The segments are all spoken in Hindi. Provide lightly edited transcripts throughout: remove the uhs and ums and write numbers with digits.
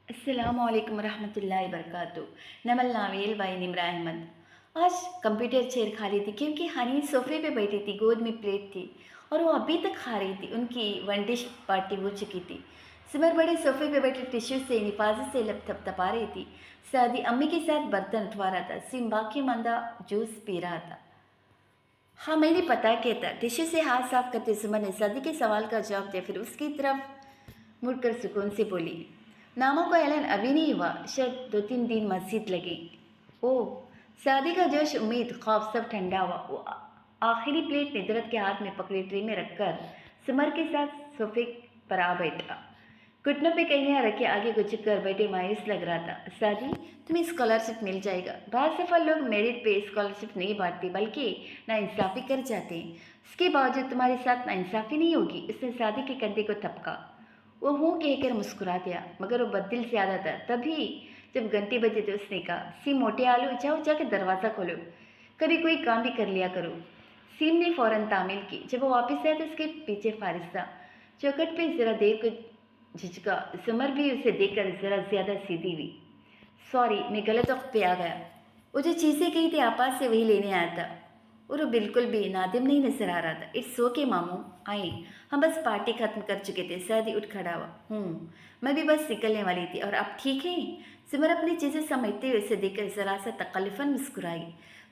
अस्सलामुअलैकुम रहमतुल्लाहि वबरकातुहू। नमल नावेल बाई निमरा अहमद। आज कंप्यूटर चेयर खा रही थी क्योंकि हनी सोफे पे बैठी थी, गोद में प्लेट थी और वो अभी तक खा रही थी। उनकी वन डिश पार्टी हो चुकी थी। सिमर बड़े सोफे पे बैठे टिश्यू से हिफाजत से लब थपथपा रही थी। सादी अम्मी के साथ बर्तन उठवा रहा था। सिम बाकी मंदा जूस पी रहा था। हाँ, मैंने पता क्या था। टिश्यू से हाथ साफ करते सिमर ने सादी के सवाल का जवाब दिया, फिर उसकी तरफ मुड़कर सुकून से बोली, नामों का ऐलान अभी नहीं हुआ, शायद 2-3 दिन मस्जिद लगे। ओह, शादी का जोश, उम्मीद, खौफ सब ठंडा हुआ। वो आखिरी प्लेट निदरत के हाथ में पकड़े ट्रे में रखकर सिमर के साथ सोफे पर आ बैठा। घुटनों पे कहीं रखे आगे को झुककर बैठे मायूस लग रहा था। शादी, तुम्हें स्कॉलरशिप मिल जाएगा। बहुत सफल लोग मेरिट पे स्कॉलरशिप नहीं बांटते बल्कि नाइंसाफ़ी कर जाते हैं। इसके बावजूद तुम्हारे साथ नाइंसाफ़ी नहीं होगी। उसने शादी के कंधे को थपका। वो हूँ कहकर मुस्कुरा दिया, मगर वो बददिल से आदा था। तभी जब घंटे बजे तो उसने कहा, सिम मोटे आलू, जाओ जाकर दरवाज़ा खोलो, कभी कोई काम भी कर लिया करो। सिम ने फ़ौरन तामील की। जब वो वापस आया तो उसके पीछे फारिस था। चौखट पे ज़रा देर को झिझका। सिमर भी उसे देखकर ज़रा ज़्यादा सीधी हुई। सॉरी, मैं गलत वक्त पे आ गया। वो जो चीज़ें कही थी आपास से वही लेने आया था। और वो बिल्कुल भी नादिम नहीं नजर आ रहा था। इट्स ओके मामू, आए, हम बस पार्टी ख़त्म कर चुके थे। शादी उठ खड़ा हुआ। मैं भी बस निकलने वाली थी। और आप ठीक हैं? सिमर अपनी चीज़ें समेटते हुए उसे देखकर ज़रा सा तकल्लुफ़न मुस्कुराई।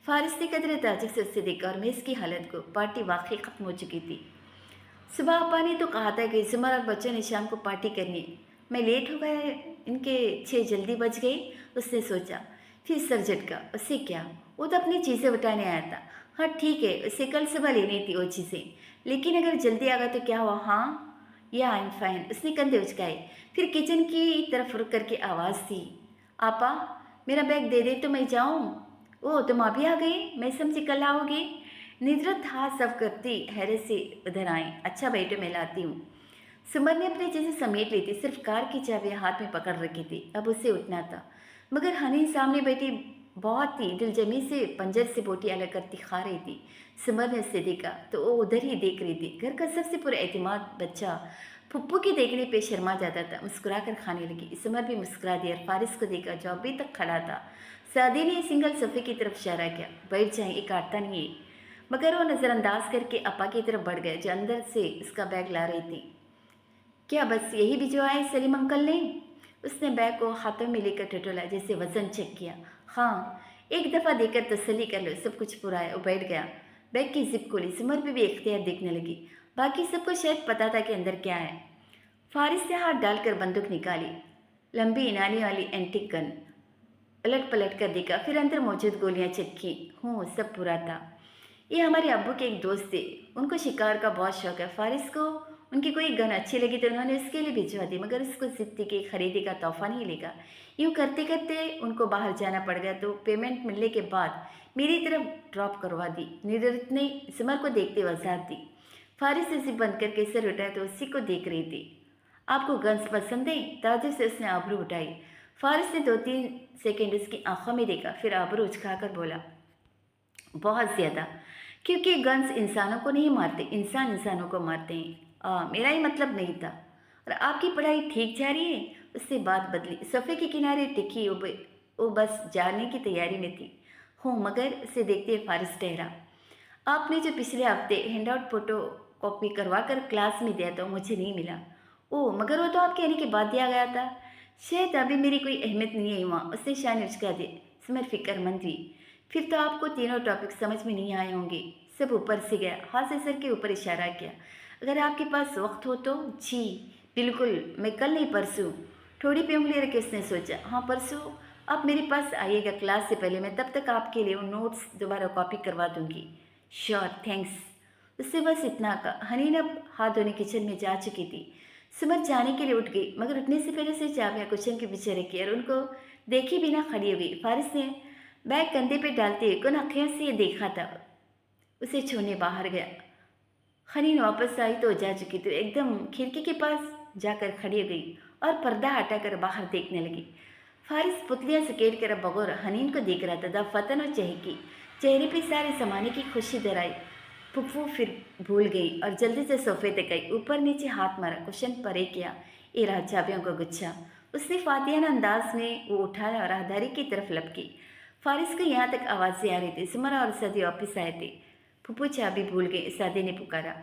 फारिस ने कदरे ताज्जुब से उसे देखा और मेज़ की हालत को। पार्टी वाकई ख़त्म हो चुकी थी। सुबह आपा ने तो कहा था कि सिमर और बच्चों ने शाम को पार्टी करनी है। मैं लेट हो गया, इनके 6 जल्दी बज गए। उसने सोचा, फिर सर झटका। उससे क्या, वो तो अपनी चीज़ें उठाने आया था। हाँ ठीक है, उसे कल सुबह लेनी थी वो चीज़ें, लेकिन अगर जल्दी आ गया तो क्या हुआ? हाँ या आई एम फाइन। उसने कंधे उचकाए, फिर किचन की तरफ रुक करके आवाज़ दी, आपा, मेरा बैग दे दे तो मैं जाऊँ। ओह, तुम अभी आ गई, मैं समझी कल आओगे। निद्रत हाथ साफ करती हैरत से उधर आई। अच्छा बैठो, मैं लाती हूँ। सुमन ने अपनी चीज़ें समेट ली थी, सिर्फ कार की चाबियाँ हाथ में पकड़ रखी थी। अब उसे उठना था, मगर हनी सामने बैठी बहुत ही दिलजमी से पंजर से बोटी अलग करती खा रही थी। सिमर ने उसे देखा तो वो उधर ही देख रही थी। घर का सबसे पुरएतिमाद बच्चा फुप्पू के देखने पे शर्मा जाता था। मुस्कुरा कर खाने लगी। सिमर भी मुस्कुरा दिया और फारिस को देखा जो अभी तक खड़ा था। सादी ने सिंगल सोफे की तरफ इशारा किया, बैठ जाए, एक काटता नहीं है। मगर वो नज़रअंदाज करके अपा की तरफ बढ़ गए जो अंदर से उसका बैग ला रही थी। क्या बस यही भिजवाया है सलीम अंकल ने? उसने बैग को हाथों में लेकर टटोला, जैसे वजन चेक किया। हाँ, एक दफ़ा देकर तसल्ली कर लो, सब कुछ पूरा है। वो बैठ गया। बैग की जिप खोली। सिमर भी इख्तियार देखने लगी। बाकी सबको शायद पता था कि अंदर क्या है। फारिस ने हाथ डालकर बंदूक निकाली, लंबी इनानी वाली एंटीक गन। उलट पलट कर देखा, फिर अंदर मौजूद गोलियां चेक की। सब पूरा था। ये हमारे अब्बू के एक दोस्त थे, उनको शिकार का बहुत शौक है। फारिस को उनकी कोई गन अच्छी लगी तो उन्होंने उसके लिए भिजवा दी, मगर उसको जिद थी कि खरीदी का तोहफा नहीं लेगा। यूँ करते करते उनको बाहर जाना पड़ गया, तो पेमेंट मिलने के बाद मेरी तरफ ड्रॉप करवा दी। निरत ने सिमर को देखते वजाहत दी। फारिस से जिप बंद करके सर उठाया तो उसी को देख रही थी। आपको गन्स पसंद है? ताजुब से उसने आबरू उठाई। फारिस ने 2-3 सेकंड उसकी आंखों में देखा, फिर आबरू उचकाकर बोला, बहुत ज़्यादा, क्योंकि गन्स इंसानों को नहीं मारते, इंसान इंसानों को मारते हैं। मेरा ही मतलब नहीं था। और आपकी पढ़ाई ठीक जा रही है? उससे बात बदली। सोफे के किनारे टिकी वो बस जाने की तैयारी में थी। मगर उसे देखते हुए फारिस ठहरा। आपने जो पिछले हफ्ते हैंडआउट फोटो कॉपी करवा कर क्लास में दिया था, मुझे नहीं मिला। ओह, मगर वो तो आप कहने के बाद दिया गया था। शायद अभी मेरी कोई अहमियत नहीं है वहाँ। उसने शान उचका दी। सिमर फिक्रमंद हुई। फिर तो आपको तीनों टॉपिक समझ में नहीं आए होंगे। सब ऊपर से गया। हाथ से सर के ऊपर इशारा किया। अगर आपके पास वक्त हो तो? जी बिल्कुल, मैं कल नहीं परसों। थोड़ी पे उंगली रखे उसने सोचा। हाँ, परसों आप मेरे पास आइएगा क्लास से पहले। मैं तब तक आपके लिए वो नोट्स दोबारा कॉपी करवा दूंगी। Sure, thanks. उससे बस इतना कहा। हनीन अब हाथ धोने किचन में जा चुकी थी। सिमर जाने के लिए उठ गई, मगर उठने से पहले से चाबियाँ कुशन के पीछे रखी और उनको देखे बिना खड़ी हो गई। फारिस ने बैग कंधे पे डालते हुए कुन आँखें से देखा था। उसे छोड़ने बाहर गया। हनीन वापस आई तो जा चुकी, तो एकदम खिड़की के पास जाकर खड़ी हो गई और पर्दा हटाकर बाहर देखने लगी। फारिस पुतलियाँ सकेट कर बगौर हनीन को देख रहा था। दफतन और चहकी चेहरे पे सारे जमाने की खुशी दराई। फुफ्फू फिर भूल गई और जल्दी से सोफे तक गई। ऊपर नीचे हाथ मारा, कुशन परे किया। ये रहा चाबियों का गुच्छा। उसने फातिहाना अंदाज में वो उठाया और राहदारी की तरफ लपकी। फारिस को यहाँ तक आवाज़ें आ रही थी। सुमरा और सदी वापिस आए थे। फूफू चाबी भूल गए, सादी ने पुकारा।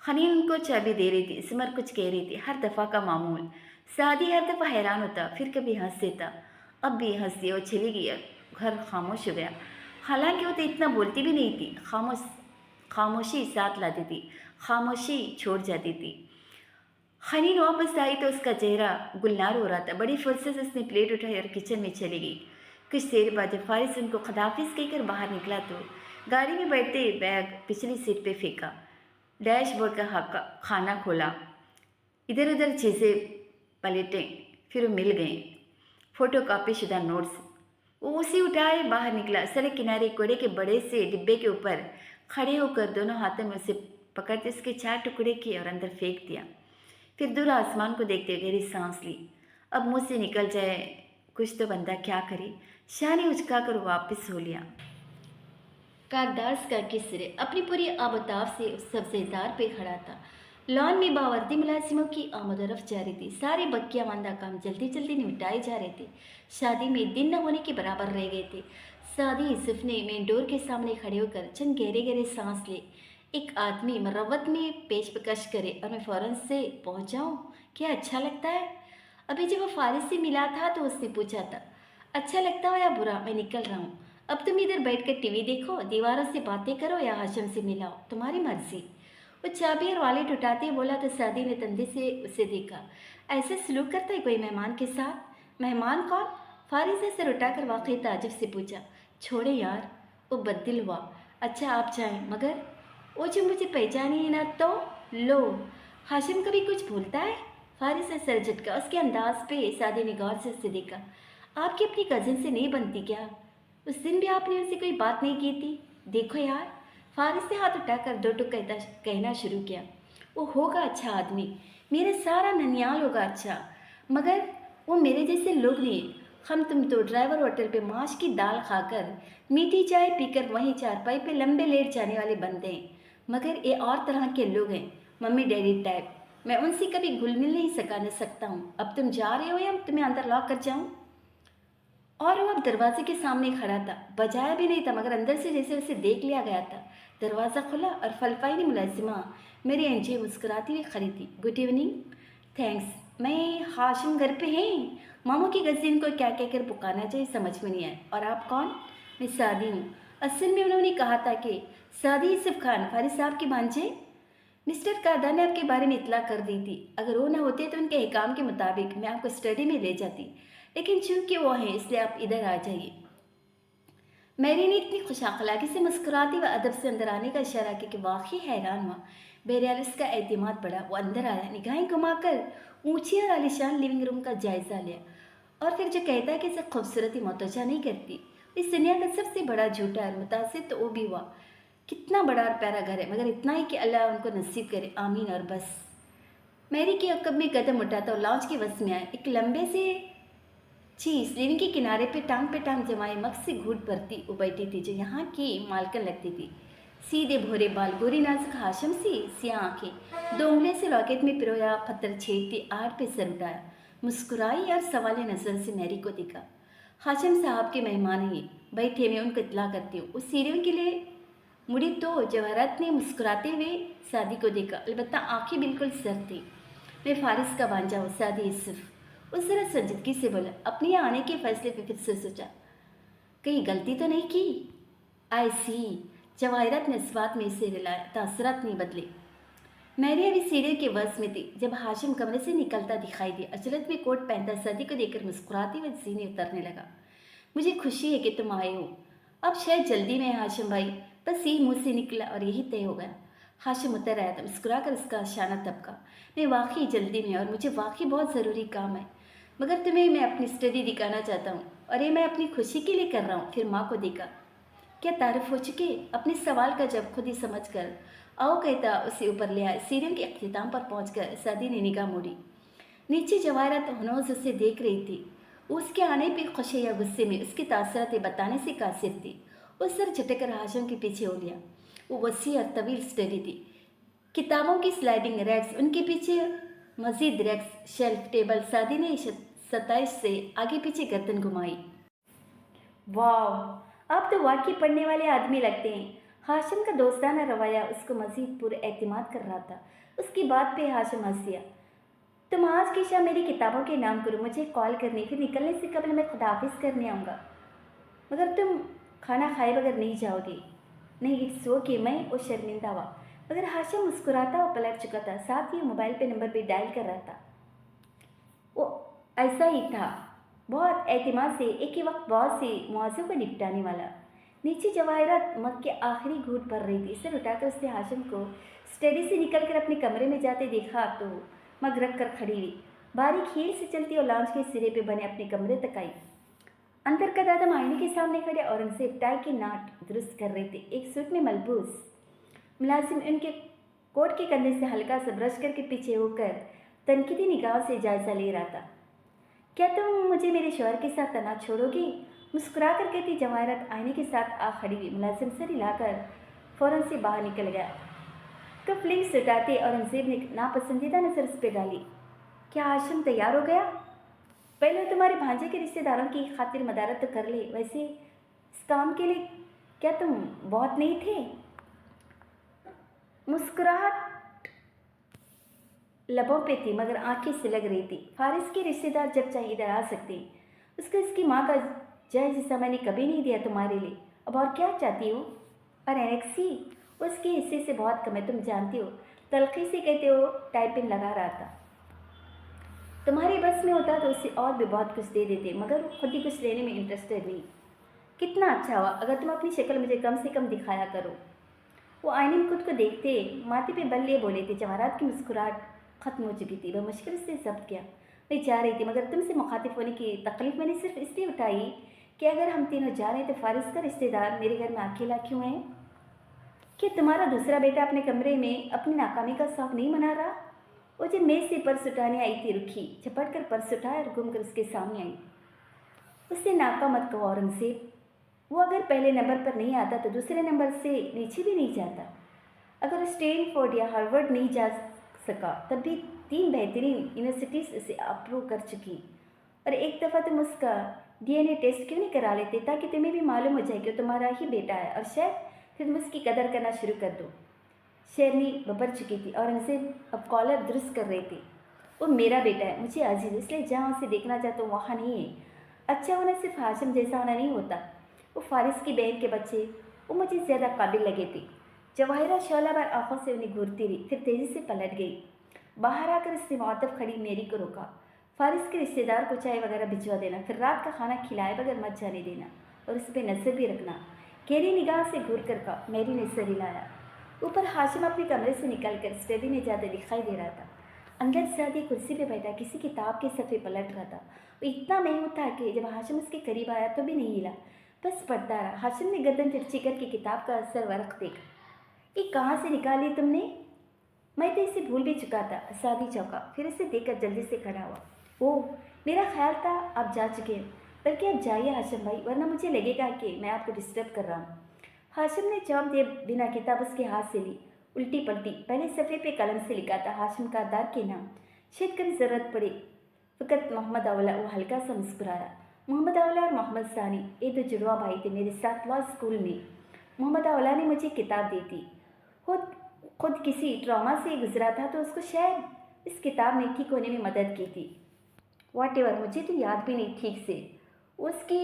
हनीन उनको चाबी दे रही थी। सिमर कुछ कह रही थी, हर दफ़ा का मामूल। सादी हर दफ़ा हैरान होता, फिर कभी हंस देता। अब भी हंस दिया और चली गई। घर खामोश हो गया। हालांकि वो तो इतना बोलती भी नहीं थी। खामोशी साथ लाती थी, खामोशी छोड़ जाती थी। हनीन वापस आई तो उसका चेहरा गुलनार हो रहा था। बड़ी फुर्सत से उसने प्लेट उठाई और किचन में चली गई। कुछ देर बाद जब फारिस उनको खदाफिज कहकर बाहर निकला तो गाड़ी में बैठते बैग पिछली सीट पे फेंका, डैशबोर्ड का खाना खोला, इधर उधर चीज़ें पलटें, फिर वो मिल गए फ़ोटो कापी शुदा नोट्स। वो उसी उठाए बाहर निकला। सड़क किनारे कोड़े के बड़े से डिब्बे के ऊपर खड़े होकर दोनों हाथों में उसे पकड़ते उसके 4 टुकड़े किए और अंदर फेंक दिया। फिर दूर आसमान को देखते हुए गहरी सांस ली। अब मुँह से निकल जाए कुछ तो बंदा क्या करे। शाह ने उचका कर वापस हो लिया। कारदार्स का किसरे अपनी पूरी आबताव से उस सब्जेदार पे खड़ा था। लॉन में बावर्दी मुलाजिमों की आमदोरफ्त जारी थी। सारे बकिया मांदा काम जल्दी जल्दी निपटाए जा रहे थे। शादी में दिन न होने के बराबर रह गए थे। सादी यूसुफ ने मेन डोर के सामने खड़े होकर चंद गहरे गहरे सांस ले। एक आदमी मरवत में पेशकश करे और मैं फ़ौरन से पहुंच जाऊँ, क्या अच्छा लगता है? अभी जब वो फारिस से मिला था तो उसने पूछा था, अच्छा लगता हो या बुरा? मैं निकल रहा हूँ। अब तुम इधर बैठकर टीवी देखो, दीवारों से बातें करो या हाशिम से मिलाओ, तुम्हारी मर्जी। वो चाबी और वॉलेट उठाते ही बोला तो सादी ने तंदे से उसे देखा। ऐसे सलूक करता है कोई मेहमान के साथ? मेहमान कौन? फारिस ने सर उठाकर वाकई ताजुब से पूछा। छोड़े यार, वो बददिल हुआ। अच्छा आप चाहें, मगर वो जो मुझे पहचाने ही ना तो? लो, हाशिम कभी कुछ भूलता है? फारिस ने सर झटका। उसके अंदाज पे सादी ने गौर से उसे देखा। आपकी अपनी कजिन से नहीं बनती क्या? उस दिन भी आपने उनसे कोई बात नहीं की थी? देखो यार, फारिस ने हाथ उठाकर दो टुक कहना शुरू किया। वो होगा अच्छा आदमी, मेरा सारा ननियाल होगा अच्छा, मगर वो मेरे जैसे लोग नहीं। हम तुम तो ड्राइवर होटल पे माश की दाल खाकर मीठी चाय पीकर वहीं चारपाई पे लंबे लेट जाने वाले बंदे हैं, मगर ये और तरह के लोग हैं, मम्मी डैडी टाइप। मैं उनसे कभी घुल मिल नहीं सकता हूँ। अब तुम जा रहे हो या तुम्हें अंदर लॉक कर जाऊँ? और वो अब दरवाजे के सामने खड़ा था। बजाया भी नहीं था, मगर अंदर से जैसे उसे देख लिया गया था। दरवाज़ा खुला और फलफाइनी मुलाजिमा मेरी एंजी मुस्कुराती हुई खड़ी थी। Good evening. थैंक्स। मैं हाशिम घर पे हैं? मामू की गज़ीन को क्या कहकर पुकारना चाहिए समझ में नहीं आया। और आप कौन? मैं सादी हूँ। असल में उन्होंने कहा था कि सादी यूसुफ खान फारिस साहब के भांजे। मिस्टर कादा ने आपके बारे में इतला कर दी थी। अगर वो ना होते तो उनके अहकाम के मुताबिक मैं आपको स्टडी में ले जाती, लेकिन चूंकि वो हैं इसलिए आप इधर आ जाइए। मैरी ने इतनी खुशाखलाकी से मुस्कुराती व अदब से अंदर आने का इशारा किया कि वाकई हैरान हुआ। बहरहाल उसका एतमाद बढ़ा। वो अंदर आया, निगाहें घुमाकर ऊंची और आलिशान लिविंग रूम का जायजा लिया, और फिर जो कहता है कि इसे खूबसूरती मतोजा नहीं करती, इस दुनिया का सबसे बड़ा झूठा है। मुतासिर तो वो भी हुआ। कितना बड़ा और प्यारा घर है, मगर इतना ही कि अल्लाह उनको नसीब करे, आमीन और बस। मैरी के अकब में कदम उठाता और लॉन्च के वस में आया। एक लंबे से चीज लिविंग के किनारे पे टांग जमाए मग से घूट भरती वो बैठी थी, जो यहाँ की मालकन लगती थी। सीधे भोरे बाल, गोरी नाजुक हाशम सी सियाह आंखें, दो उंगली से लॉकेट में पिरोया पत्थर छेड़ती आड़ पे सर उठाया, मुस्कुराई और सवाल नजर से मैरी को दिखा। हाशम साहब के मेहमान ही बैठे, मैं उनको इतला करती हूँ। उस सीढ़ियों के लिए मुड़ी तो जवाहरात ने मुस्कुराते हुए सादी को देखा, अलबत्ता आंखें बिल्कुल सर थी। मैं फारिस का भांजा हूँ, सादी यूसुफ। उस तरह संजीदगी से बोला। अपने यहाँ आने के फैसले पे फिर से सोचा, कहीं गलती तो नहीं की? आई सी। जवाहिरत ने इस बात में इसे रिलाया, तासरात नहीं बदले। मैरी अभी सीढ़ियों के वश में थी जब हाशिम कमरे से निकलता दिखाई दिया। अचरत में कोट पहनता सदी को देखकर मुस्कुराती हुए सीने उतरने लगा। मुझे खुशी है कि तुम आए हो। अब शायद जल्दी में हाशिम भाई, बस यही मुँह से निकला और यही तय हो गया। हाशिम उतर आया था, मुस्कुराकर उसका शाना तबका। मैं वाकई जल्दी में और मुझे वाकई बहुत ज़रूरी काम है, मगर तुम्हें मैं अपनी स्टडी दिखाना चाहता हूँ, और ये मैं अपनी खुशी के लिए कर रहा हूँ। फिर माँ को देखा। क्या तारीफ हो चुके? अपने सवाल का जब खुद ही समझ कर आओ कहता उसे ऊपर ले आए। सीढ़ियों के अख्तिताम पर पहुंचकर सादी ने निगाह मोड़ी। नीचे जवाहरत हनोज उसे देख रही थी। उसके आने पर खुशी या गुस्से में उसकी तासरातें बताने से कासिर थी। उस सर झटकर हाशिम के पीछे हो लिया। वो वसी और तवील स्टडी थी। किताबों की स्लाइडिंग रैक्स, उनके पीछे मजीद रैक्स, शेल्फ, टेबल। सादी ने 27 से आगे पीछे गर्दन घुमाई। वाह, आप तो वाकई पढ़ने वाले आदमी लगते हैं। हाशिम का दोस्ताना रवैया उसको मजीद पुरएतिमाद कर रहा था। उसकी बात पे हाशिम हंस दिया। तुम आज की शाम मेरी किताबों के नाम करो, मुझे कॉल करनी, फिर निकलने से कबल मैं खुदाफिज करने आऊँगा। मगर तुम खाना खाए बगैर नहीं जाओगे। नहीं, इट्स ओके। मैं वो शर्मिंदा हुआ, मगर हाशिम मुस्कुराता और पलट चुका था। साथ ही मोबाइल पे नंबर भी डायल कर रहा था। वो ऐसा ही था, बहुत एतमाद से, एक ही वक्त बहुत से मुआवज़ों को निपटाने वाला। नीचे जवाहिरात मग के आखिरी घूंट भर रही थी। सिर उठाकर उसने हाशिम को स्टडी से निकलकर अपने कमरे में जाते देखा तो मग रख कर खड़ी हुई, बारीक हील से चलती और लाउंज के सिरे पे बने अपने कमरे तक आई। अंदर का दादा आईने के सामने खड़े और उनसे टाई की नाट दुरुस्त कर रहे थे। एक सूट में मलबूस मुलाजिम उनके कोट के कंधे से हल्का सा ब्रश करके पीछे होकर तनकीदी निगाह से जायजा ले रहा था। क्या तुम मुझे मेरे शौहर के साथ तना छोड़ोगी? मुस्कुरा कर कहती जवाहरत आईने के साथ आ खड़ी हुई। मुलाजिम सर हिलाकर फौरन से बाहर निकल गया। कफलिंग्स उठाते औरंगजेब ने नापसंदीदा नजर उस पर डाली। क्या हाशिम तैयार हो गया? पहले तुम्हारे भांजे के रिश्तेदारों की खातिर मदारत तो कर ले। वैसे इस काम के लिए क्या तुम बहुत नहीं थे? मुस्कुराहट लबों पे थी मगर आंखें सिलग रही थी। फारिस के रिश्तेदार जब चाहे इधर आ सकते। उसको इसकी माँ का जायज़ हिस्सा मैंने कभी नहीं दिया तुम्हारे लिए। अब और क्या चाहती हो? और एनेक्सी उसके हिस्से से बहुत कम है, तुम जानती हो। तलखी से कहते हो टाइपिंग लगा रहा था। तुम्हारी बस में होता तो उससे और भी बहुत कुछ दे देते, मगर वो खुद ही कुछ लेने में इंटरेस्टेड नहीं। कितना अच्छा हुआ अगर तुम अपनी शक्ल मुझे कम से कम दिखाया करो। वो आईने में खुद को देखते माथे पे बल लिए बोले थे। जवाहरात की मुस्कुराहट खत्म हो चुकी थी। वह मुश्किल से जब्त किया। मैं जा रही थी, मगर तुमसे मुखातिब होने की तकलीफ मैंने सिर्फ इसलिए उठाई कि अगर हम तीनों जा रहे थे, फारिस का रिश्तेदार मेरे घर में अकेला क्यों है? क्या तुम्हारा दूसरा बेटा अपने कमरे में अपनी नाकामी का शौक नहीं मना रहा? वो जब मेज से पर्स उठाने आई थी, रुकी, झपट कर पर्स उठाया और घूम कर उसके सामने आई। उससे नाका मत कहो औरंगजेब। वो अगर पहले नंबर पर नहीं आता तो दूसरे नंबर से नीचे भी नहीं जाता। अगर स्टैनफोर्ड या हार्वर्ड नहीं जा सका तब भी 3 बेहतरीन यूनिवर्सिटीज़ उसे अप्रूव कर चुकी। और एक दफ़ा तुम उसका डीएनए टेस्ट क्यों नहीं करा लेते, ताकि तुम्हें भी मालूम हो जाए कि तुम्हारा ही बेटा है, और शायद फिर तुम उसकी कदर करना शुरू कर दो। शेरनी बबर चुकी थी। औरंगजेब अब कॉलर दुरुस्त कर रहे थे। वो मेरा बेटा है, मुझे अजीज, इसलिए जहाँ उसे देखना चाहता हूँ वहाँ नहीं है। अच्छा होना सिर्फ हाशिम जैसा होना नहीं होता। वो फारिस की बहन के बच्चे वो मुझे ज़्यादा काबिल लगे थे। जवाहिरा शौलाबार आंखों से उन्हें घूरती रही, फिर तेज़ी से पलट गई। बाहर आकर उसने मुअत्तब खड़ी मेरी को रोका। फारिस के रिश्तेदार को चाय वगैरह भिजवा देना, फिर रात का खाना खिलाए बगैर मत जाने देना, और उस पर नजर भी रखना। गहरी निगाह से घूर कर कहा। मेरी ने सर हिलाया। ऊपर हाशिम अपने कमरे से निकलकर स्टडी में जाते दिखाई दे रहा था। अंदर सादी कुर्सी पे बैठा किसी किताब के सफ़े पलट रहा था। वो इतना महमूद था कि जब हाशिम उसके करीब आया तो भी नहीं हिला, बस पढ़ता रहा। हाशिम ने गर्दन तिरछी करके किताब का असर वर्क देखा। ये कहाँ से निकाली तुमने? मैं तो इसे भूल भी चुका था। सादी चौंका, फिर इसे देखकर जल्दी से खड़ा हुआ। ओह, मेरा ख्याल था आप जा चुके हैं। बल्कि आप जाइए हाशिम भाई, वरना मुझे लगेगा कि मैं आपको डिस्टर्ब कर रहा हूँ। हाशिम ने जवाब दिए बिना किताब उसके हाथ से ली। उल्टी पलटी। पहले सफ़े पे कलम से लिखा था हाशिम का दार के नाम। शायद कभी ज़रूरत पड़े। फ़कत मोहम्मद अवला। वो हल्का सा मुस्कुराया। मोहम्मद अवला और मोहम्मद सानी ये 2 जुड़वा भाई थे मेरे साथ लॉ स्कूल में। मोहम्मद अवला ने मुझे किताब दी थी। खुद किसी ट्रॉमा से गुजरा था तो उसको शायद इस किताब ने ठीक होने में मदद की थी। वॉट एवर, मुझे तो याद भी नहीं ठीक से। उसकी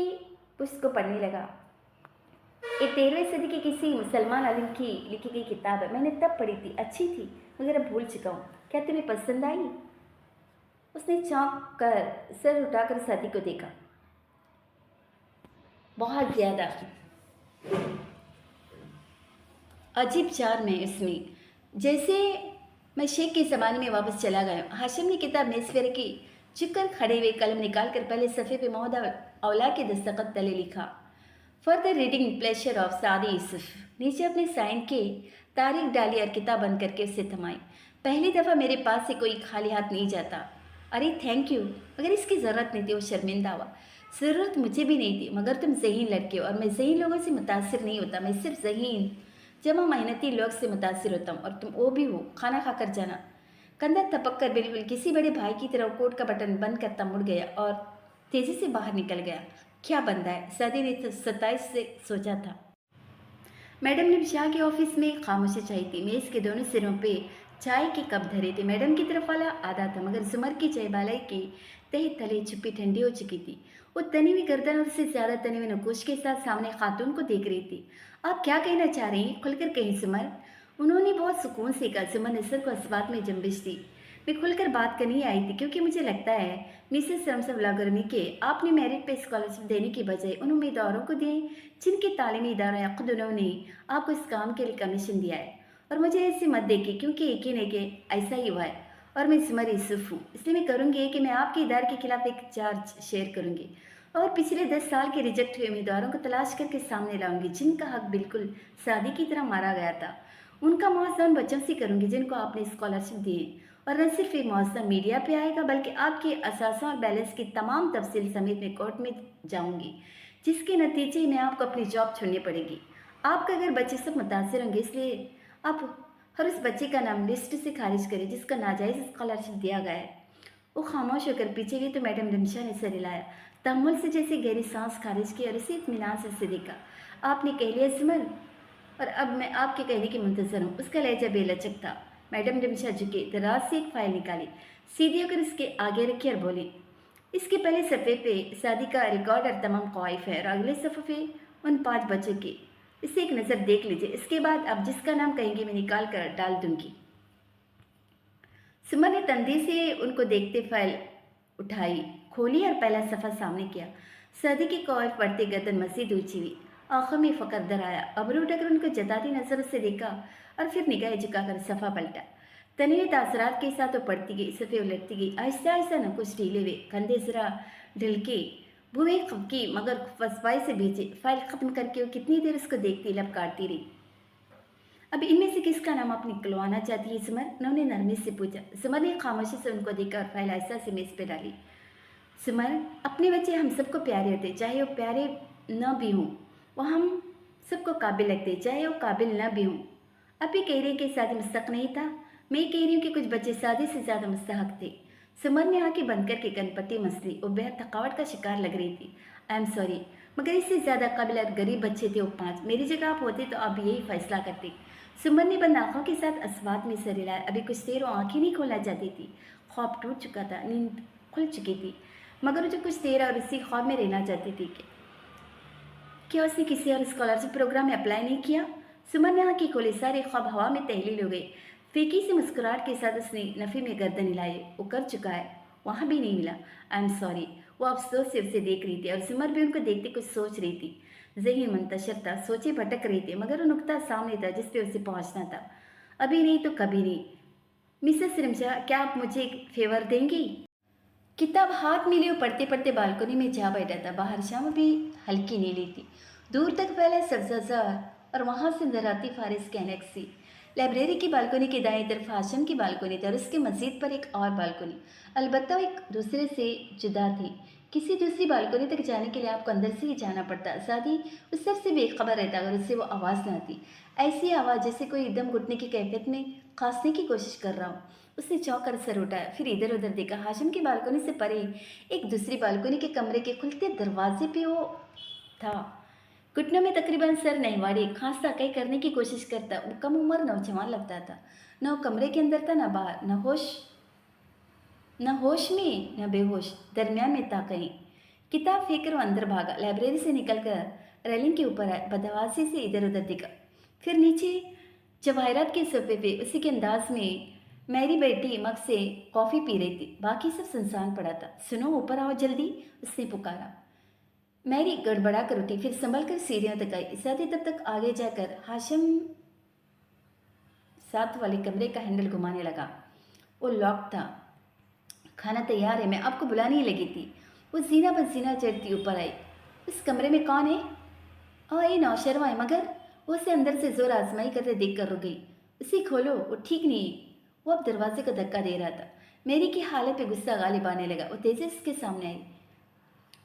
पुस्तक को पढ़ने लगा। ये 13वीं सदी की किसी मुसलमान आलिम की लिखी गई किताब है। मैंने तब पढ़ी थी, अच्छी थी, मगर अब भूल चुका हूँ। क्या तुम्हें पसंद आई? उसने चौंक कर सर उठाकर साथी को देखा। बहुत ज़्यादा। अजीब चार में इसमें, जैसे मैं शेख के ज़माने में वापस चला गया। हाशिम ने किताब मेज़ पे रखी, झुककर खड़े हुए कलम निकाल कर पहले सफ़े पे मोहम्मद अवला के दस्तखत तले लिखा। फर्दर रीडिंग प्लेजर ऑफ सादी यूसुफ। नीचे अपने साइन के तारीख डाली और किताब बंद करके उसे थमाई। पहली दफ़ा मेरे पास से कोई खाली हाथ नहीं जाता। अरे थैंक यू, मगर इसकी ज़रूरत नहीं थी। वो शर्मिंदा हुआ। ज़रूरत मुझे भी नहीं थी, मगर तुम ज़हीन लड़के हो और मैं ज़हीन लोगों से मुतासिर नहीं होता। मैं सिर्फ ज़हीन जमा मेहनती लोग से मुतासिर होता हूँ, और तुम वो भी हो। खाना खा कर जाना। कंधा थपक कर बिल्कुल किसी बड़े भाई की तरह कोट का बटन बंद करता मुड़ गया और तेजी से बाहर निकल गया। क्या बंदा है, सदी ने 27 से सोचा था। मैडम ने शाह के ऑफिस में खामोशी चाहिए थी। मेज के दोनों सिरों पे चाय के कप धरे थे। मैडम की तरफ वाला आधा था, मगर जुमर की चाय बालाई की तहे तले छुपी ठंडी हो चुकी थी। वो तनी हुई गर्दन और उससे ज्यादा तनी हुई नकुश के साथ सामने खातून को देख रही थी। आप क्या कहना चाह रही हैं? खुलकर कहीं जुमर। उन्होंने बहुत सुकून से कहा। जुमर ने सर को अस्बात में जंबिश दी। मैं खुलकर बात करनी आई थी क्योंकि मुझे लगता है मिसेस रमसवलागर्मी के आपने मेरिट पे स्कॉलरशिप देने की बजाय उन उम्मीदवारों को दिए जिनके तालीमी इदारों या खुद उन्होंने आपको इस काम के लिए कमीशन दिया है। और मुझे ऐसे मत देखिए क्योंकि यकीन है कि ऐसा ही हुआ है और मैं जुमर यूसुफ हूँ, इसलिए मैं करूँगी कि मैं आपके इदारे के खिलाफ एक चार्ज शेयर करूँगी और पिछले 10 साल के रिजेक्ट हुए उम्मीदवारों को तलाश करके सामने लाऊंगी जिनका हक बिल्कुल शादी की तरह मारा गया था। उनका मुआवजा उन बच्चों से करूँगी जिनको आपने स्कॉलरशिप दिए और न सिर्फ ये मुआवजा मीडिया पे आएगा बल्कि आपके असासा और बैलेंस की तमाम तफसील समेत मैं कोर्ट में जाऊँगी, जिसके नतीजे में आपको अपनी जॉब छोड़नी पड़ेगी। आपका घर बच्चे सब मुतासर होंगे, इसलिए आप हर उस बच्चे का नाम लिस्ट से खारिज करें जिसका नाजायज़ स्कॉलरशिप दिया गया है। वो खामोश होकर पीछे गई तो मैडम रिमशा ने सर हिलाया, तहम्मुल से जैसे गहरी सांस खारिज की और इसी इत्मीनान से देखा। आपने कह लिया सिमर और अब मैं आपके कहने की मुंतजर हूँ। उसका लहजा बेलचक था। मैडम रिमशा झुके, दराज से एक फाइल निकाली, सीधी होकर इसके आगे रखी और बोली, इसके पहले सफ़े पे शादी का रिकॉर्ड और तमाम ख्वाहिश है और अगले सफ़े पे उन 5 बच्चों की। इसे एक नज़र देख लीजिए, इसके बाद आप जिसका नाम कहेंगे मैं निकाल कर डाल दूंगी। सुमन ने तंदी से उनको देखते फाइल उठाई, खोली और पहला सफ़ा सामने किया। शादी की कॉल पढ़ते गर्दन मजीद ऊंची हुई, आंखों में फ़क्र दर आया। अबरू उठाकर उनको जताती नज़रों से देखा और फिर निगाहें झुकाकर सफ़ा पलटा। तनवीर तासरात के साथ वो पढ़ती गई, सफ़े उलटती गई, आहिस्ता आहिस्ता न कुछ ढीले हुए, कंधे ज़रा ढलके भूमि खपकी मगर फसवाई से भेजे। फाइल ख़त्म करके वो कितनी देर उसको देखती लब काटती रही। अब इनमें से किसका नाम आप निकलवाना चाहती है सुमर? उन्होंने नरमी से पूछा। सुमर ने खामोशी से उनको देखा और फाइल आहिस्ता से मेज़ पे डाली। सुमर, अपने बच्चे हम सबको प्यारे होते, चाहे वो प्यारे न भी हों, वो हम सबको काबिल लगते, चाहे वो काबिल न भी हों। अब ये कह रही है कि शादी मुस्तहक नहीं था। मैं ये कह रही हूँ कि कुछ बच्चे शादी से ज़्यादा मुस्तहक थे। सुमर ने आंखें बंद करके कनपट्टी मस ली। वो बेहद थकावट का शिकार लग रही थी। आई एम सॉरी, मगर इससे ज़्यादा काबिल और गरीब बच्चे थे वो 5। मेरी जगह आप होते तो आप यही फैसला करते। सुमर ने बंद आँखों के साथ अस्वाद में सर हिलाया। अभी कुछ देर वो आँखें नहीं खोलना चाहती थी। ख्वाब टूट चुका था, नींद खुल चुकी थी, मगर वो जो कुछ देर और इसी ख्वाब में रहना चाहती थी कि क्या उसने किसी और स्कॉलरशिप प्रोग्राम में अप्लाई नहीं किया? सुमन ने आँखें खोली, सारे ख्वाब हवा में तहलील हो गए। फीकी से मुस्कुराहट के साथ उसने नफ़ी में गर्दन हिलाई। वो कर चुका है, वहाँ भी नहीं मिला। I am sorry. वो अफसोस से उसे देख रही थी और सुमर भी उनको देखते कुछ सोच रही थी। ज़हन मुंतशिर था, सोचे भटक रही थी, मगर वो नुक्ता सामने था जिस पे उसे पहुँचना था। अभी नहीं तो कभी नहीं। मिसेस रिमशा, क्या आप मुझे एक फेवर देंगी? किताब हाथ में लिए वो पढ़ते पढ़ते बालकनी में जा बैठा था। बाहर शाम भी हल्की नीली थी, दूर तक फैला सब्ज़ाज़ार और वहाँ से नजर आती फारिस की एनेक्सी। लाइब्रेरी की बालकनी के दाएं तरफ हाशम की बालकनी थी और उसके मस्जिद पर एक और बालकनी, अलबत्ता वो एक दूसरे से जुदा थी। किसी दूसरी बालकनी तक जाने के लिए आपको अंदर से ही जाना पड़ता, साथ ही उस सबसे बेखबर रहता अगर उससे वो आवाज़ न आती। ऐसी आवाज़ जैसे कोई दम घुटने की कैफियत में खांसने की कोशिश कर रहा हो। उसने चौंक कर सर उठाया, फिर इधर उधर देखा। हाशिम की बालकनी से परे एक दूसरी बालकनी के कमरे के खुलते दरवाजे पे वो था। घुटनों में तकरीबन सर नहवाड़ी, खांसता कई करने की कोशिश करता। वो कम उम्र नौजवान लगता था। न वो कमरे के अंदर था न बाहर, न होश में न बेहोश, दरमियान में था कहीं। किताब फेंक कर वो अंदर भागा, लाइब्रेरी से निकलकर रेलिंग के ऊपर आया, बदहवासी से इधर उधर दिखा, फिर नीचे जवाहरात के सोफे पे उसी के अंदाज में मैरी बैठी मग से कॉफ़ी पी रही थी। बाकी सब सुनसान पड़ा था। सुनो, ऊपर आओ जल्दी, उसने पुकारा। मैरी गड़बड़ा कर उठी, फिर संभल कर सीढ़ियों तक आई। साथी तब तक आगे जाकर हाशिम साथ वाले कमरे का हैंडल घुमाने लगा। वो लॉक था। खाना तैयार है, मैं आपको बुलाने ही लगी थी। वो जीना बस जीना चढ़ती ऊपर आई। उस कमरे में कौन है? ये नौशरमा है, मगर वो उसे अंदर से जोर आजमाई करते देख कर रुक गई। उसे खोलो, वो ठीक नहीं। वो अब दरवाजे को धक्का दे रहा था। मेरी की हालत पे गुस्सा गालिब आने लगा। वो तेजी से उसके सामने आई।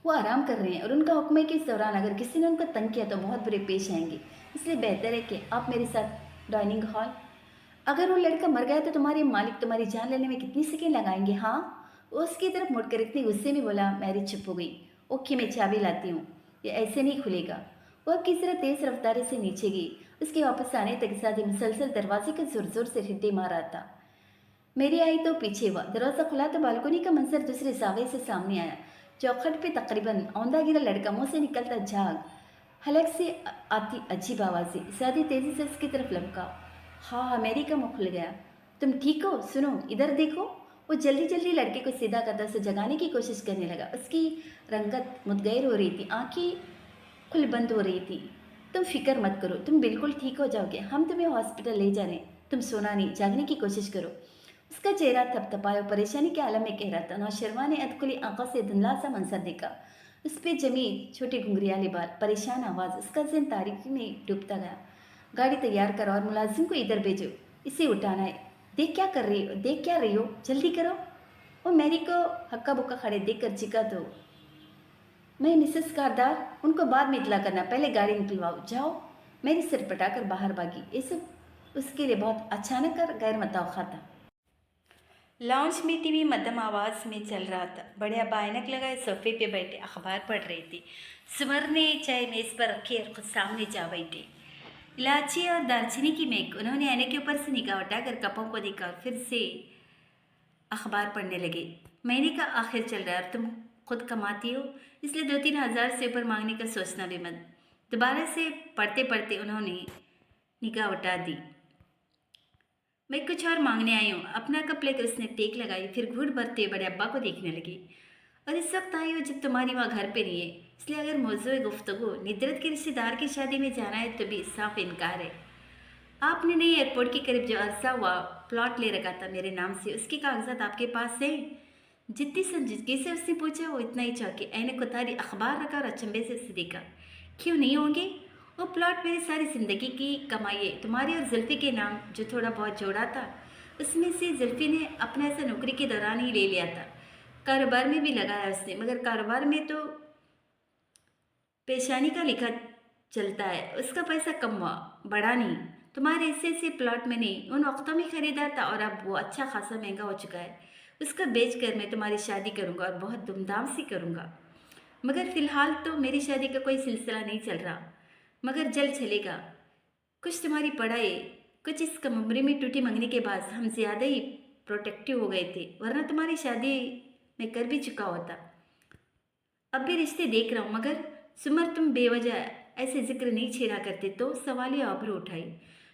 वो आराम कर रहे हैं और उनका हुक्म है कि इस दौरान अगर किसी ने उनको तंग किया तो बहुत बुरे पेश आएंगे, इसलिए बेहतर है कि आप मेरे साथ डाइनिंग हॉल। अगर वो लड़का मर गया तो तुम्हारे मालिक तुम्हारी जान लेने में कितनी सेकेंड लगाएंगे? हाँ। वो उसकी तरफ मुड़कर इतनी गुस्से में बोला। मैरी चुप हो गई। ओके, मैं चाबी लाती हूँ, ये ऐसे नहीं खुलेगा। वो अब किसी तरह तेज रफ्तारी से नीचे गई। उसके वापस आने तक साथी मुसलसल दरवाजे को जोर जोर से हिड्डी मार रहा था। मेरी आई तो पीछे हुआ। दरवाज़ा खुला तो बालकोनी का मंजर दूसरे जावे से सामने आया। चौखट पे तकरीबन औंधा गिरा लड़का मुंह से निकलता झाग, हलक से आती अजीब आवाज़ें। सादी तेजी से उसकी तरफ लपका। हाँ, मेरी का मुंह खुल गया। तुम ठीक हो? सुनो, इधर देखो। वो जल्दी जल्दी लड़के को सीधा करता उसे जगाने की कोशिश करने लगा। उसकी रंगत मुतगैर हो रही थी, आंखें खुल बंद हो रही थी। तुम फिक्र मत करो, तुम बिल्कुल ठीक हो जाओगे। हम तुम्हें हॉस्पिटल ले जा रहे हैं। तुम सोना नहीं, जागने की कोशिश करो। उसका चेहरा थपथपाया, परेशानी के आलम में कह रहा था। नौशर्मा ने अधखुली आंखों से धुंधला सा मंजर देखा। उस पे जमी छोटे घुंघरियाले बाल, परेशान आवाज़। उसका ज़हन तारीकी में डूबता गया। गाड़ी तैयार करो और मुलाजिम को इधर भेजो, इसे उठाना है। देख क्या रही हो, जल्दी करो। वो मैरी को हक्का बुक्का खड़े देख कर चिका तो। मैं मिसेस कारदार, उनको बाद में इतला करना, पहले गाड़ी निकलवाओ, जाओ। मेरी सिर पटाकर बाहर भागी। ये सब उसके लिए बहुत अचानक और गैर मुतवक्का था। लॉन्च में टीवी मध्यम आवाज़ में चल रहा था। बढ़िया बाइनक लगाए सोफे पे बैठे अखबार पढ़ रही थी। सुमर ने चाय मेज़ पर रखी और खुद सामने जा बैठे। इलायची और दालचीनी की महक। उन्होंने आईने के ऊपर से निगाह उठाकर कपों को देखा और फिर से अखबार पढ़ने लगे। महीने का आखिर चल रहा है और तुम खुद कमाती हो, इसलिए 2-3 हज़ार से ऊपर मांगने का सोचना भी मत। दोबारा से पढ़ते पढ़ते उन्होंने निगाह उठा दी। मैं कुछ और मांगने आई हूँ। अपना कप लेकर उसने टेक लगाई, फिर घूट भरते बड़े अब्बा को देखने लगी। और इस वक्त आई हो जब तुम्हारी वहाँ घर पे नहीं है, इसलिए अगर मौजूद गुफ्तगू निद्रत के रिश्तेदार की शादी में जाना है तो भी साफ इनकार है। आपने नहीं एयरपोर्ट के करीब जो अरसा हुआ प्लॉट ले रखा था मेरे नाम से, उसके कागजात आपके पास है? जितनी संजीदगी से उसने पूछा वो इतना ही चौंकी। ऐनक उतारी, अखबार रखा और अचंभे से उसे देखा। क्यों नहीं होंगे? वो प्लॉट मेरी सारी ज़िंदगी की कमाई है, तुम्हारी और जुल्फ़ी के नाम जो थोड़ा बहुत जोड़ा था उसमें से जुल्फ़ी ने अपना ऐसा नौकरी के दौरान ही ले लिया था। कारोबार में भी लगाया उसने, मगर कारोबार में तो पेशानी का लिखा चलता है, उसका पैसा कम हुआ, बड़ा नहीं। तुम्हारे हिस्से से प्लॉट मैंने उन वक्तों में ख़रीदा था और अब वो अच्छा खासा महंगा हो चुका है। उसका बेच कर मैं तुम्हारी शादी करूँगा और बहुत धूमधाम से करूँगा। मगर फ़िलहाल तो मेरी शादी का कोई सिलसिला नहीं चल रहा, मगर जल्द चलेगा। कुछ तुम्हारी पढ़ाई, कुछ इस कम उम्र में टूटी मंगनी के बाद हम ज़्यादा ही प्रोटेक्टिव हो गए थे, वरना तुम्हारी शादी मैं कर भी चुका होता। अब भी रिश्ते देख रहा हूँ, मगर सुमर तुम बेवजह ऐसे जिक्र नहीं छेड़ा करते तो सवालिया आबरू उठाई।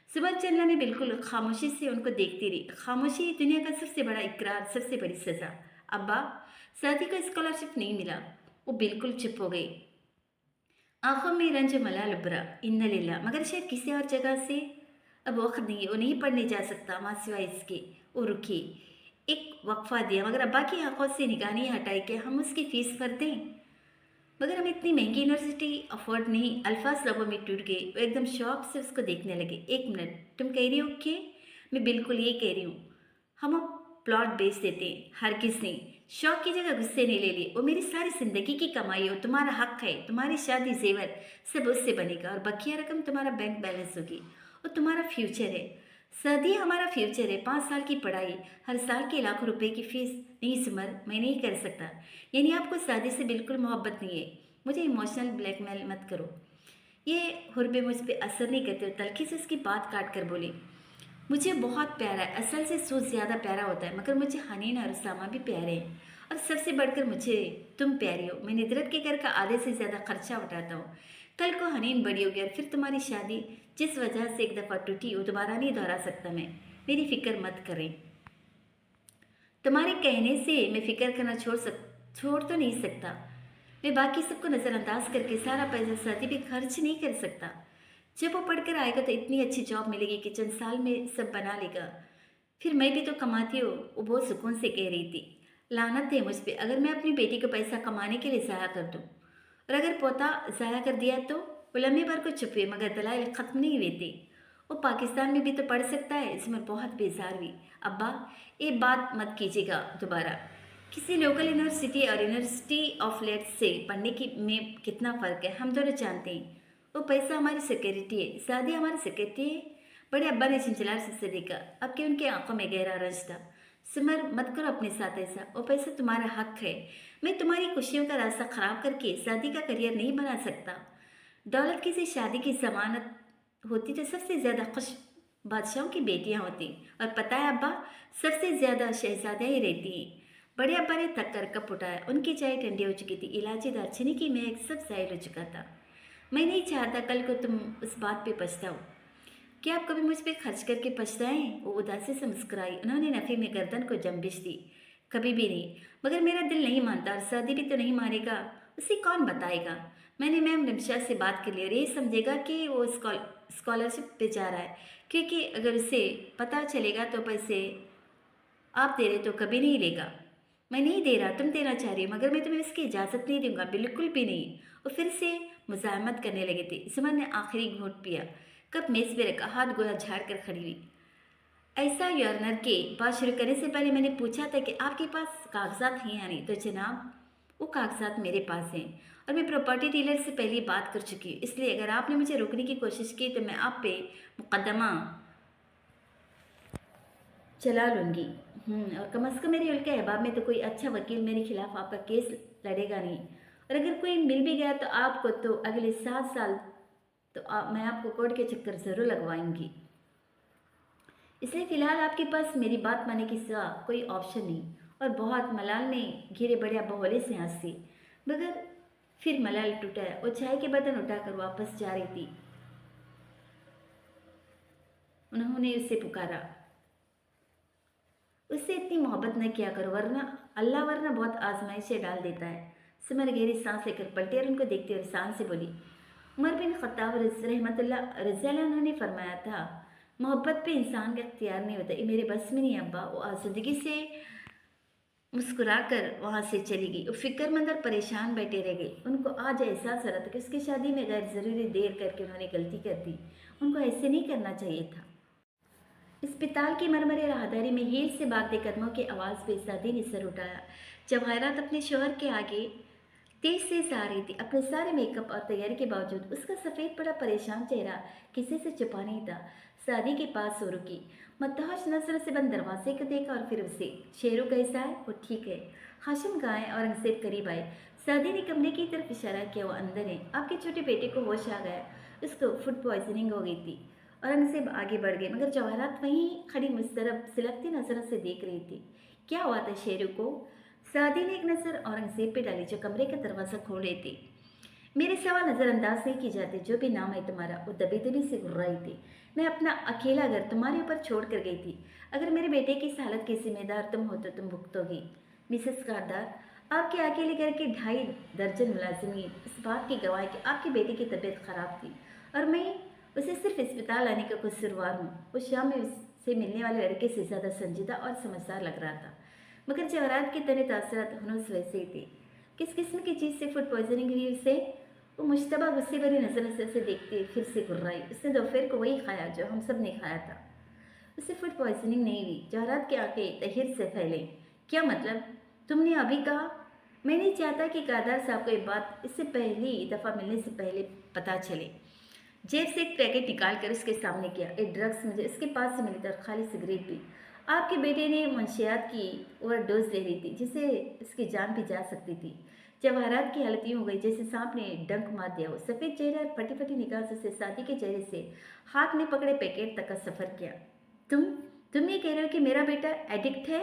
सुमर चंदा ने बिल्कुल खामोशी से उनको देखती रही। खामोशी दुनिया का सबसे बड़ा इकरार, सबसे बड़ी सज़ा। अब्बा, साथी को स्कॉलरशिप नहीं मिला। वो बिल्कुल चुप हो गई। आंखों में रंज मलाल उभरा। इन्ना लिल्ला, मगर शायद किसी और जगह से। अब वक्त नहीं है, वो नहीं पढ़ने जा सकता माँ सिवाय इसके। वो रुकी, एक वक्फा दिया, मगर अब्बा की आंखों से निगाह नहीं हटाई कि हम उसकी फीस भर दें। मगर हम इतनी महंगी यूनिवर्सिटी अफोर्ड नहीं। अल्फाज लबों में टूट गए। वो एकदम शौक से उसको देखने लगे। एक मिनट, तुम कह रही हो कि? मैं बिल्कुल ये कह रही हूँ, हम अब प्लॉट बेच देते हैं। हरगिज़ नहीं। शौक की जगह गुस्से ने ले ली। वो मेरी सारी ज़िंदगी की कमाई हो, तुम्हारा हक है। तुम्हारी शादी जेवर सब उससे बनेगा और बकिया रकम तुम्हारा बैंक बैलेंस होगी और तुम्हारा फ्यूचर है। सदी हमारा फ्यूचर है। 5 साल की पढ़ाई, हर साल के लाखों रुपए की फीस। नहीं सुमर, मैं नहीं कर सकता। यानी आपको शादी से बिल्कुल मोहब्बत नहीं है? मुझे इमोशनल ब्लैकमेल मत करो। ये हुर्बे मुझ पर असर नहीं करते। तलखी से उसकी बात काट कर बोली, मुझे बहुत प्यारा है। असल से सूद ज़्यादा प्यारा होता है, मगर मुझे हनीन और उसामा भी प्यारे हैं। और सबसे बढ़कर मुझे तुम प्यारी हो। मैं निदरत के घर का आधे से ज़्यादा खर्चा उठाता हूँ। कल को हनीन बड़ी होगी और फिर तुम्हारी शादी जिस वजह से एक दफ़ा टूटी वो दोबारा नहीं दोहरा सकता मैं। मेरी फ़िक्र मत करें। तुम्हारे कहने से मैं फ़िक्र करना छोड़ तो नहीं सकता। मैं बाकी सबको नज़रअंदाज करके सारा पैसा शादी पे खर्च नहीं कर सकता। जब वो पढ़कर आएगा तो इतनी अच्छी जॉब मिलेगी कि चंद साल में सब बना लेगा। फिर मैं भी तो कमाती हूँ, वो बहुत सुकून से कह रही थी। लानत है मुझ पे अगर मैं अपनी बेटी को पैसा कमाने के लिए ज़ाया कर दूँ, और अगर पोता ज़ाया कर दिया तो? वो लम्हे भर को चुप हुए, मगर दलाइल ख़त्म नहीं हुए थे। वो पाकिस्तान में भी तो पढ़ सकता है। इसमें बहुत बेजार हुई। अब्बा, ये बात मत कीजिएगा दोबारा। किसी लोकल यूनिवर्सिटी और यूनिवर्सिटी ऑफ लेट्स से पढ़ने की में कितना फ़र्क है हम दोनों जानते हैं। वो पैसा हमारी सिक्योरिटी है, शादी हमारी सिक्योरिटी है। बड़े अब्बा ने छिंचलार से देखा, अब कि उनकी आंखों में गहरा रंज था। सिमर, मत करो अपने साथ ऐसा, वो पैसा तुम्हारा हक है। मैं तुम्हारी खुशियों का रास्ता खराब करके शादी का करियर नहीं बना सकता। दौलत किसी शादी की जमानत होती तो सबसे ज़्यादा खुश बादशाहों की बेटियां होती। और पता है अब्बा, सबसे ज़्यादा शहजादियाँ ही रहती हैं। बड़े अब्बा ने थक कर कप उठाया। उनकी चाय ठंडी हो चुकी थी, इलायची दालचीनी की महक सब जाहिर हो चुका था। मैं नहीं चाहता कल को तुम उस बात पे पछताओ। क्या आप कभी मुझ पे खर्च करके पछताए? वो उदासी से मुस्कुराई। उन्होंने नफे में गर्दन को जम्बिश दी। कभी भी नहीं, मगर मेरा दिल नहीं मानता और शादी भी तो नहीं मानेगा। उसे कौन बताएगा? मैंने मैम रिमशा से बात कर ली और ये समझेगा कि वो स्कॉलरशिप पे जा रहा है, क्योंकि अगर उसे पता चलेगा तो पैसे आप दे रहे तो कभी नहीं लेगा। मैं नहीं दे रहा, तुम देना चाह रही हो, मगर मैं तुम्हें इसकी इजाज़त नहीं दूंगा, बिल्कुल भी नहीं। वो फिर से मुज़ाहमत करने लगे थे। सुमन ने आखिरी घूंट पिया, कप मेज़ पे रखा, हाथ गोला झाड़ कर खड़ी हुई। ऐसा यॉर्नर के बात शुरू करने से पहले मैंने पूछा था कि आपके पास कागजात हैं या नहीं, तो जनाब वो कागजात मेरे पास हैं और मैं प्रॉपर्टी डीलर से पहले बात कर चुकी हूँ। इसलिए अगर आपने मुझे रोकने की कोशिश की तो मैं आप पे मुकदमा चला लूँगी। और कम अज़ कम मेरे उल्के अहबाब में तो कोई अच्छा वकील मेरे खिलाफ आपका केस लड़ेगा नहीं। और अगर कोई मिल भी गया तो आपको तो अगले 7 साल तो मैं आपको कोर्ट के चक्कर ज़रूर लगवाऊंगी। इसलिए फ़िलहाल आपके पास मेरी बात मानने के सिवा कोई ऑप्शन नहीं। और बहुत मलाल में घिरे बड़े अब्बा होले से हंसी, मगर फिर मलाल टूटा और चाय के बर्तन उठाकर वापस जा रही थी। उन्होंने उसे पुकारा, उससे इतनी मोहब्बत न किया करो, वरना अल्लाह वरना बहुत आजमाइशें डाल देता है। सिमर गहरी सांस लेकर पलटी और उनको देखते हुए शान से बोली, उमर बिन खत्ताब रहमतुल्लाह रज़ियल्लाहु अन्हु ने फरमाया था, मोहब्बत पे इंसान का इख्तियार नहीं होता। ये मेरे बस में नहीं अब्बा। वो आसुदगी से मुस्कुराकर वहाँ से चली गई। वो फिक्रमंद और परेशान बैठे रह गए। उनको आज एहसास हो रहा था कि उसकी शादी में गैर ज़रूरी देर करके उन्होंने गलती कर दी। उनको ऐसे नहीं करना चाहिए था। अस्पताल की मरमरे राहदारी में हील से भागते कदमों की आवाज़ पे सादी ने सर उठाया। जवाहरात अपने शोहर के आगे तेज से आ रही थी। अपने सारे मेकअप और तैयारी के बावजूद उसका सफ़ेद पड़ा परेशान चेहरा किसी से छुपा नहीं था। सादी के पास हो रुकी, मद्दाहश नजर से बंद दरवाजे को देखा और फिर उसे, शेरू कैसा है? वो ठीक है। हाशिम गाय औरंगजेब करीब आए। सादी ने कमरे की तरफ इशारा किया, वो अंदर है। आपके छोटे बेटे को होश आ गया, उसको फूड पॉइजनिंग हो गई थी। औरंगजेब आगे बढ़ गए, मगर जवाहरात वहीं खड़ी मुस्तरब सिलकती नजरों से देख रही थी। क्या हुआ था शेरू को? सादी ने एक नज़र औरंगजेब पे डाली जो कमरे का दरवाज़ा खोल रहे थे। मेरे सवाल नज़रअंदाज नहीं की जाते, जो भी नाम है तुम्हारा। वो दबी दबी से गुर्राई थी। मैं अपना अकेला घर तुम्हारे ऊपर छोड़ कर गई थी। अगर मेरे बेटे की इस हालत की जिम्मेदार तुम हो तो तुम भुगतोगी। मिसेस कारदार, आपके अकेले घर के 2.5 दर्जन मुलाजिमीन इस बात की गवाह है कि आपके बेटे की तबीयत खराब थी और मैं उसे सिर्फ अस्पताल आने का कसूरवार हूँ। उस शाम में उससे मिलने वाले लड़के से ज़्यादा संजीदा और समझदार लग रहा था, मगर जवाहरात के तने तासरात हनूस वैसे ही थे। किस किस्म की चीज़ से फूड पॉइजनिंग हुई उसे? वो मुश्तबा गुस्से भरी नजर से उसे देखते फिर से गुर्राई। उसने दोपहर को वही खाया जो हम सब ने खाया था। उसे फूड पॉइजनिंग नहीं हुई। जवाहरात के आंखें तहिर से फैले। क्या मतलब? तुमने अभी कहा? मैं नहीं चाहता कि कारदार साहब को ये बात इससे पहली दफ़ा मिलने से पहले पता चले। जेब से एक पैकेट निकाल कर उसके सामने किया। एक ड्रग्स मुझे इसके पास से मिली और खाली सिगरेट भी। आपके बेटे ने मुंशियात की ओवरडोज ले रही थी जिससे इसकी जान भी जा सकती थी। जवाहरात की हालत यूँ हो गई जैसे सांप ने डंक मार दिया हो। सफ़ेद चेहरा और फटी फटी निगाह से उसने साथी के चेहरे से हाथ में पकड़े पैकेट तक का सफ़र किया। तुम ये कह रहे हो कि मेरा बेटा एडिक्ट है?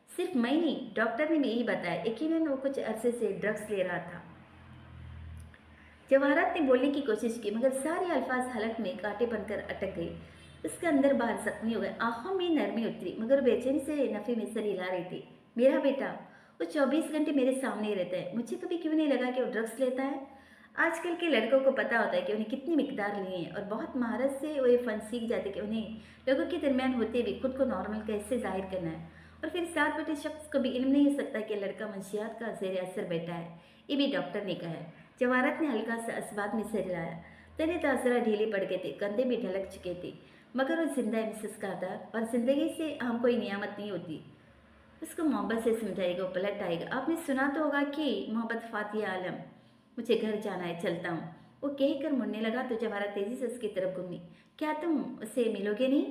सिर्फ मैं नहीं, डॉक्टर ने भी यही बताया। यकीनन वो कुछ अरसे से ड्रग्स ले रहा था। जवाहरात ने बोलने की कोशिश की, मगर सारे अल्फाज हलक में कांटे बनकर अटक गए। उसके अंदर बाहर जख्मी हो गए। आंखों में नरमी उतरी, मगर बेचैनी से नफ़ी में सर हिला रही थी। मेरा बेटा, वो 24 घंटे मेरे सामने ही रहता है। मुझे कभी क्यों नहीं लगा कि वो ड्रग्स लेता है? आजकल के लड़कों को पता होता है कि उन्हें कितनी मिकदार लेनी है और बहुत महारत से वो ये फ़न सीख जाते कि उन्हें लोगों के दरमियान होते भी खुद को नॉर्मल कैसे जाहिर करना है। और फिर साथ बैठे शख्स को भी इल्म नहीं हो सकता कि लड़का मंशियात का ज़ेर असर बैठा है। ये भी डॉक्टर ने कहा है। जवाहरात ने हल्का सा असबात में सिर हिलाया। तने तासरा ढीले पड़ गए थे, कंधे भी ढलक चुके थे, मगर वो जिंदा है मिसेस कारदार, और ज़िंदगी से हम कोई नियामत नहीं होती। उसको मोहब्बत से समझाएगा, वो पलट आएगा। आपने सुना तो होगा कि मोहब्बत फातिया आलम। मुझे घर जाना है, चलता हूँ। वो कहकर मुड़ने लगा तो जवाहरत तेजी से उसकी तरफ घूमी। क्या तुम उससे मिलोगे नहीं?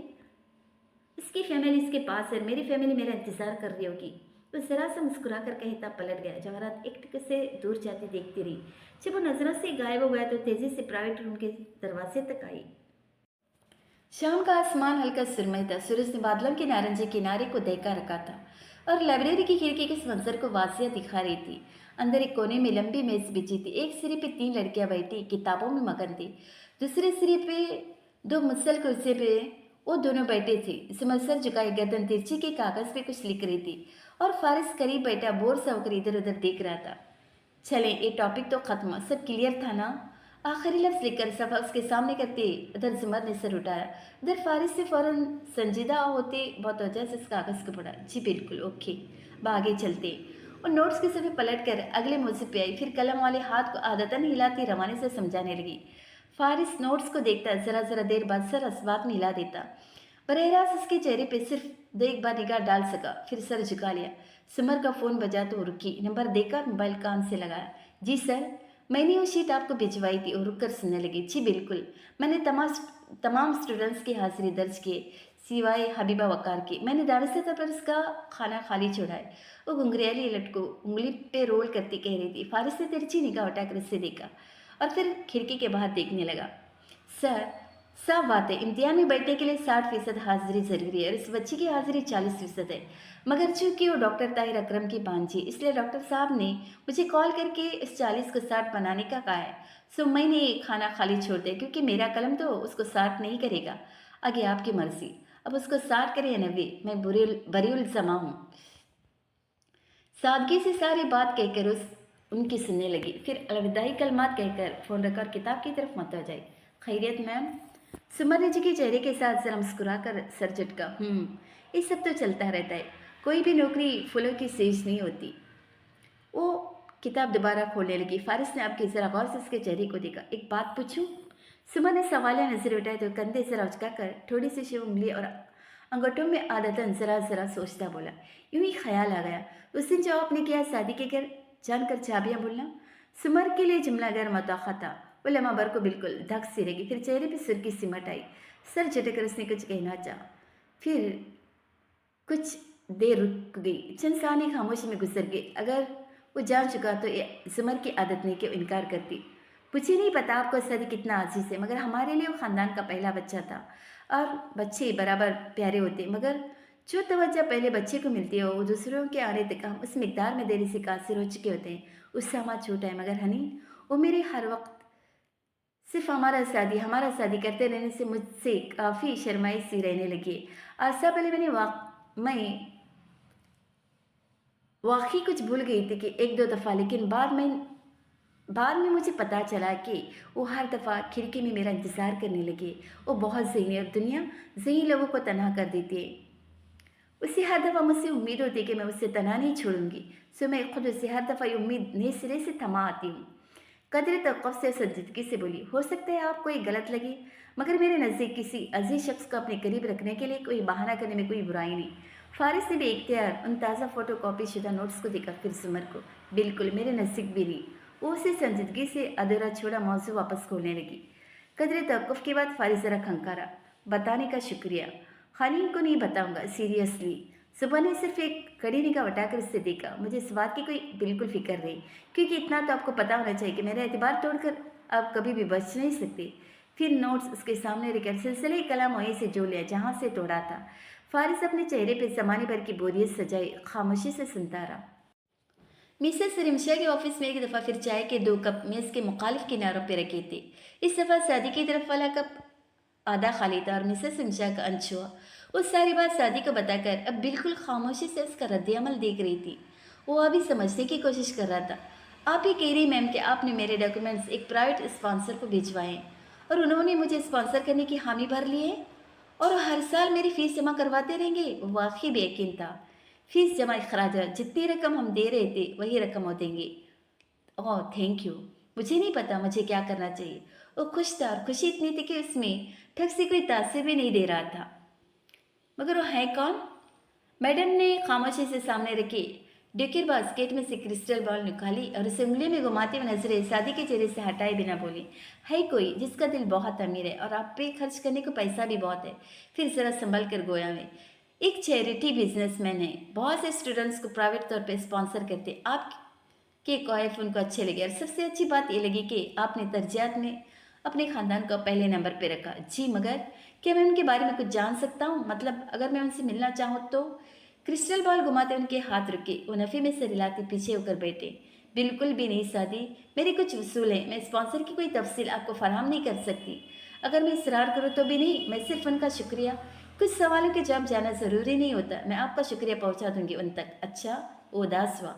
इसकी फैमिली इसके पास है, मेरी फैमिली मेरा इंतजार कर रही होगी। वो जरा सा मुस्कुरा कर कहता पलट गया। जवाहरत एक टक से दूर जाती देखती रही। जब वो नजरों से गायब हो गया तो तेजी से प्राइवेट रूम के दरवाजे तक आई। शाम का आसमान हल्का सुरमई था। सूरज ने बादलों के नारंगी किनारे को देखा रखा था और लाइब्रेरी की खिड़की के इस मंजर को वासिया दिखा रही थी। अंदर एक कोने में लंबी मेज बिछी थी। एक सिरे पे 3 लड़कियां बैठी किताबों में मगन थी। दूसरे सिरे पे 2 मुसल कुर्सी पे वो दोनों बैठे थे। सुमन सर झुकाए गर्दन तिरछी के कागज पे कुछ लिख रही थी और फारिस करीब बैठा बोर सा होकर इधर उधर देख रहा था। चले, ये टॉपिक तो खत्म, सब क्लियर था ना? आखिरी लफ्ज लिखकर सफा उसके सामने करते उधर जुमर ने सर उठाया। उधर फारिस से फौरन संजीदा होते बहुत वजह से इस कागज को पढ़ा। जी बिल्कुल ओके, अब आगे चलते। और नोट्स के सफ़े पलट कर अगले मौजूद पे आई। फिर कलम वाले हाथ को आदतन हिलाती रवानी से समझाने लगी। फारिस नोट्स को देखता जरा जरा देर बाद सर असबाब में हिला देता। बरह रास्त उसके चेहरे पे सिर्फ 1 बार निगाह डाल सका, फिर सर झुका लिया। सुमर का फ़ोन बजा तो रुकी। नंबर देकर मोबाइल कान से लगाया। जी सर, मैंने वो शीट आपको भिजवाई थी। और रुककर सुनने लगी। जी बिल्कुल, मैंने तमाम स्टूडेंट्स की हाजिरी दर्ज किए सिवाय हबीबा वकार की। मैंने दावत पर उसका खाना खाली छोड़ा है। वो घुंघरियाली लटको उंगली पे रोल करती कह रही थी। फारिस ने तिरछी निगाह उठाकर उससे देखा और फिर खिड़की के बाहर देखने लगा। सर, साफ बात है, इम्तिहान में बैठने के लिए 60% हाजिरी ज़रूरी है और इस बच्ची की हाजिरी 40% है। मगर चूंकि वो डॉक्टर ताहिर अकरम की भांजी, इसलिए डॉक्टर साहब ने मुझे कॉल करके इस 40 को 60 बनाने का कहा है। सो मैंने खाना खाली छोड़ दिया क्योंकि मेरा कलम तो उसको 60 नहीं करेगा। आगे आपकी मर्जी, अब उसको 60 करे या 90, मैं बरीउल जमा हूँ। सादगी से सारी बात कहकर उनकी सुनने लगी। फिर अलविदाई कलमात कहकर फ़ोन रखकर किताब की तरफ मत हो जाए। खैरियत मैम? सुमन जी के चेहरे के साथ जरा मुस्कुरा कर सर झटका। ये सब तो चलता रहता है, कोई भी नौकरी फूलों की सेज नहीं होती। वो किताब दोबारा खोलने लगी। फारिस ने आपके जरा गौर से उसके चेहरे को देखा। एक बात पूछूं? सुमन ने सवालिया नजर उठाए तो कंधे जरा उचका कर थोड़ी सी शिव उंगली और अंगूठों में आदतन जरा जरा सोचता बोला। यूं ही ख्याल आ गया, उस दिन जो आपने किया शादी के घर जानकर चाबियां बोलना। सुमर के लिए जुमला गैर मुतवक्का था। वो लम्हा भर को बिल्कुल धक सी रही। फिर चेहरे पर सुर्खी सिमट आई। सर झटकर उसने कुछ कहना चाहा, फिर कुछ देर रुक गई। चंद सानी खामोशी में गुजर गई। अगर वो जान चुका तो सुमर की आदत नहीं कि वो इनकार करती। मुझे नहीं पता आपको सदी कितना अजीज है, मगर हमारे लिए वो ख़ानदान का पहला बच्चा था और बच्चे बराबर प्यारे होते, मगर जो तवज्जो पहले बच्चे को मिलती है वो दूसरों के आने तक हम उस मिकदार में देरी से कासिर हो चुके होते हैं। उससे हमारा छोटा है, मगर हनी वो मेरे हर वक्त सिर्फ हमारा शादी करते रहने से मुझसे काफ़ी शर्माई सी रहने लगी। अर्सा पहले मैं वाकई कुछ भूल गई थी कि 1-2 दफ़ा, लेकिन बाद में मुझे पता चला कि वो हर दफ़ा खिड़की में मेरा इंतज़ार करने लगे। वो बहुत ज़हीनी और दुनिया ज़हीन लोगों को तनहा कर देती है। उसे हर दफ़ा मुझसे उम्मीद होती है कि मैं उससे तनहा नहीं छोड़ूंगी। सो मैं खुद उसे हर दफ़ा ये उम्मीद नए सिरे से थमा आती हूँ। कदर तवक़्क़ुफ़ से संजीदगी से बोली। हो सकता है आपको ये गलत लगे, मगर मेरे नज़दीक किसी अजीज शख्स को अपने करीब रखने के लिए कोई बहाना करने में कोई बुराई नहीं। फारिस ने भी इख्तियार उन ताज़ा फ़ोटो कॉपी शुदा नोट्स को देखा, फिर सुमर को। बिल्कुल मेरे नज़दीक भी नहीं। वो उसे संजीदगी से अधूरा छोड़ा मौजू वापस खोलने लगी। कदर तवक़्क़ुफ़ के बाद फारिस ज़रा खंकारा। बताने का शुक्रिया, खालिन को नहीं बताऊँगा, सीरियसली। सुबह ने सिर्फ एक कड़ी निगाह उठाकर उससे देखा। मुझे इस बात की कोई बिल्कुल फिक्र नहीं, क्योंकि इतना तो आपको पता होना चाहिए कि मेरा एतबार तोड़कर आप कभी भी बच नहीं सकते। फिर नोट्स उसके सामने रखकर सिलसिले कलाम वहीं से जोड़ लिया जहाँ से तोड़ा था। फारिस अपने चेहरे पर ज़माने भर की बोरियत सजाई खामोशी से सुनता रहा। मिसेस रिमशा के ऑफिस में एक दफ़ा फिर चाय के 2 कप मेज़ के मुखालिफ किनारों पर रखे थे। इस दफ़ा शादी की तरफ वाला कप आधा खाली था और मिसेस रिमशा का अंश हुआ। वो सारी बात शादी को बताकर अब बिल्कुल खामोशी से उसका रद्द-ए-अमल देख रही थी। वो अभी समझने की कोशिश कर रहा था। आप ही कह रही मैम कि आपने मेरे डॉक्यूमेंट्स एक प्राइवेट स्पॉन्सर को भिजवाए हैं और उन्होंने मुझे स्पॉन्सर करने की हामी भर ली है और वो हर साल मेरी फ़ीस जमा करवाते रहेंगे। वाकई बेयकीन था। फ़ीस जमा अखराजात जितनी रकम हम दे रहे थे वही रकम वो देंगे। Oh thank you. मुझे नहीं पता मुझे क्या करना चाहिए। वो खुश था और खुशी इतनी थी कि उसमें ठग से कोई तासीर भी नहीं दे रहा था। मगर वो है कौन? मैडम ने खामोशी से सामने रखी डेकेर बास्केट में से क्रिस्टल बॉल निकाली और उसे उंगली में घुमाते हुए नजरें शादी के चेहरे से हटाए बिना बोली, है कोई जिसका दिल बहुत अमीर है और आप पे खर्च करने को पैसा भी बहुत है। फिर जरा संभल कर गोया में, एक चैरिटी बिजनेसमैन है, बहुत से स्टूडेंट्स को प्राइवेट तौर पे स्पॉन्सर करते। आपके कॉयफ उनको अच्छे लगे और सबसे अच्छी बात ये लगी कि आपने तरजीहात में अपने ख़ानदान को पहले नंबर पे रखा। जी मगर क्या मैं उनके बारे में कुछ जान सकता हूँ? मतलब अगर मैं उनसे मिलना चाहूँ तो? क्रिस्टल बॉल घुमाते उनके हाथ रुके, वो नफ़े में से रिलाते पीछे होकर बैठे। बिल्कुल भी नहीं सादी, मेरे कुछ वसूल हैं, मैं स्पॉन्सर की कोई तफसील आपको फराहम नहीं कर सकती। अगर मैं इसरार करूँ तो भी नहीं, मैं सिर्फ उनका शुक्रिया, कुछ सवालों के जवाब जाना ज़रूरी नहीं होता, मैं आपका शुक्रिया पहुँचा दूंगी उन तक। अच्छा, वो उदास हुआ।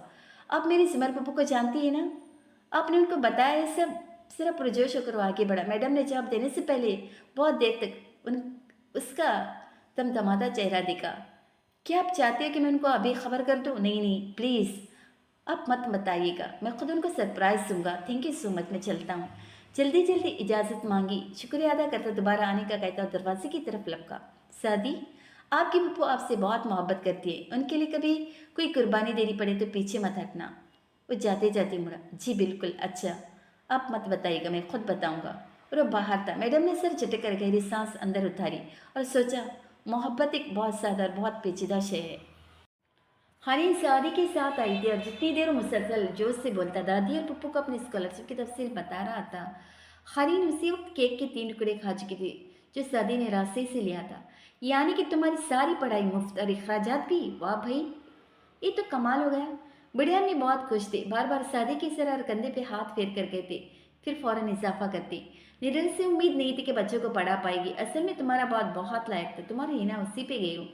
आप मेरी सिमर पप्पू को जानती है ना? आपने उनको बताया है सब? सिर्फ पुरजोश होकर वो आगे बढ़ा। मैडम ने जवाब देने से पहले बहुत देर तक उसका तमतमाता चेहरा दिखा। क्या आप चाहते हैं कि मैं उनको अभी खबर कर दूँ? नहीं नहीं प्लीज़, आप मत बताइएगा, मैं खुद उनको सरप्राइज़ दूंगा। थैंक यू सो मच, मैं चलता हूँ। जल्दी जल्दी इजाज़त मांगी, शुक्रिया अदा करता दोबारा आने का कहता और दरवाजे की तरफ लपका। सादी, आपकी पप्पू आपसे बहुत मोहब्बत करती है, उनके लिए कभी कोई कुर्बानी देनी पड़े तो पीछे मत हटना। वो जाते जाते मुड़ा। जी बिल्कुल। अच्छा, आप मत बताइएगा, मैं खुद बताऊंगा। और वो बाहर था। मैडम ने सर झटक कर गहरी सांस अंदर उतारी और सोचा, मोहब्बत एक बहुत सादा और बहुत पेचीदा शय है। हनी शादी के साथ आई थी और जितनी देर वो मुसलसल जोश से बोलता, दादी और पप्पू को अपनी स्कॉलरशिप की तफसील बता रहा था। हरीन उसी वक्त केक के 3 टुकड़े खा चुकी थी जो शादी ने रास्ते से लिया था। यानी कि तुम्हारी सारी पढ़ाई मुफ्त और अखराजात भी? वाह भाई, ये तो कमाल हो गया। बुढ़िया अम्मी बहुत खुश थी, बार बार शादी के सर और कंधे पे हाथ फेर कर कहते, फिर फौरन इजाफा करती, निरल से उम्मीद नहीं थी कि बच्चों को पढ़ा पाएगी, असल में तुम्हारा बात बहुत लायक था, तुम्हारी हिना उसी पे गई हो।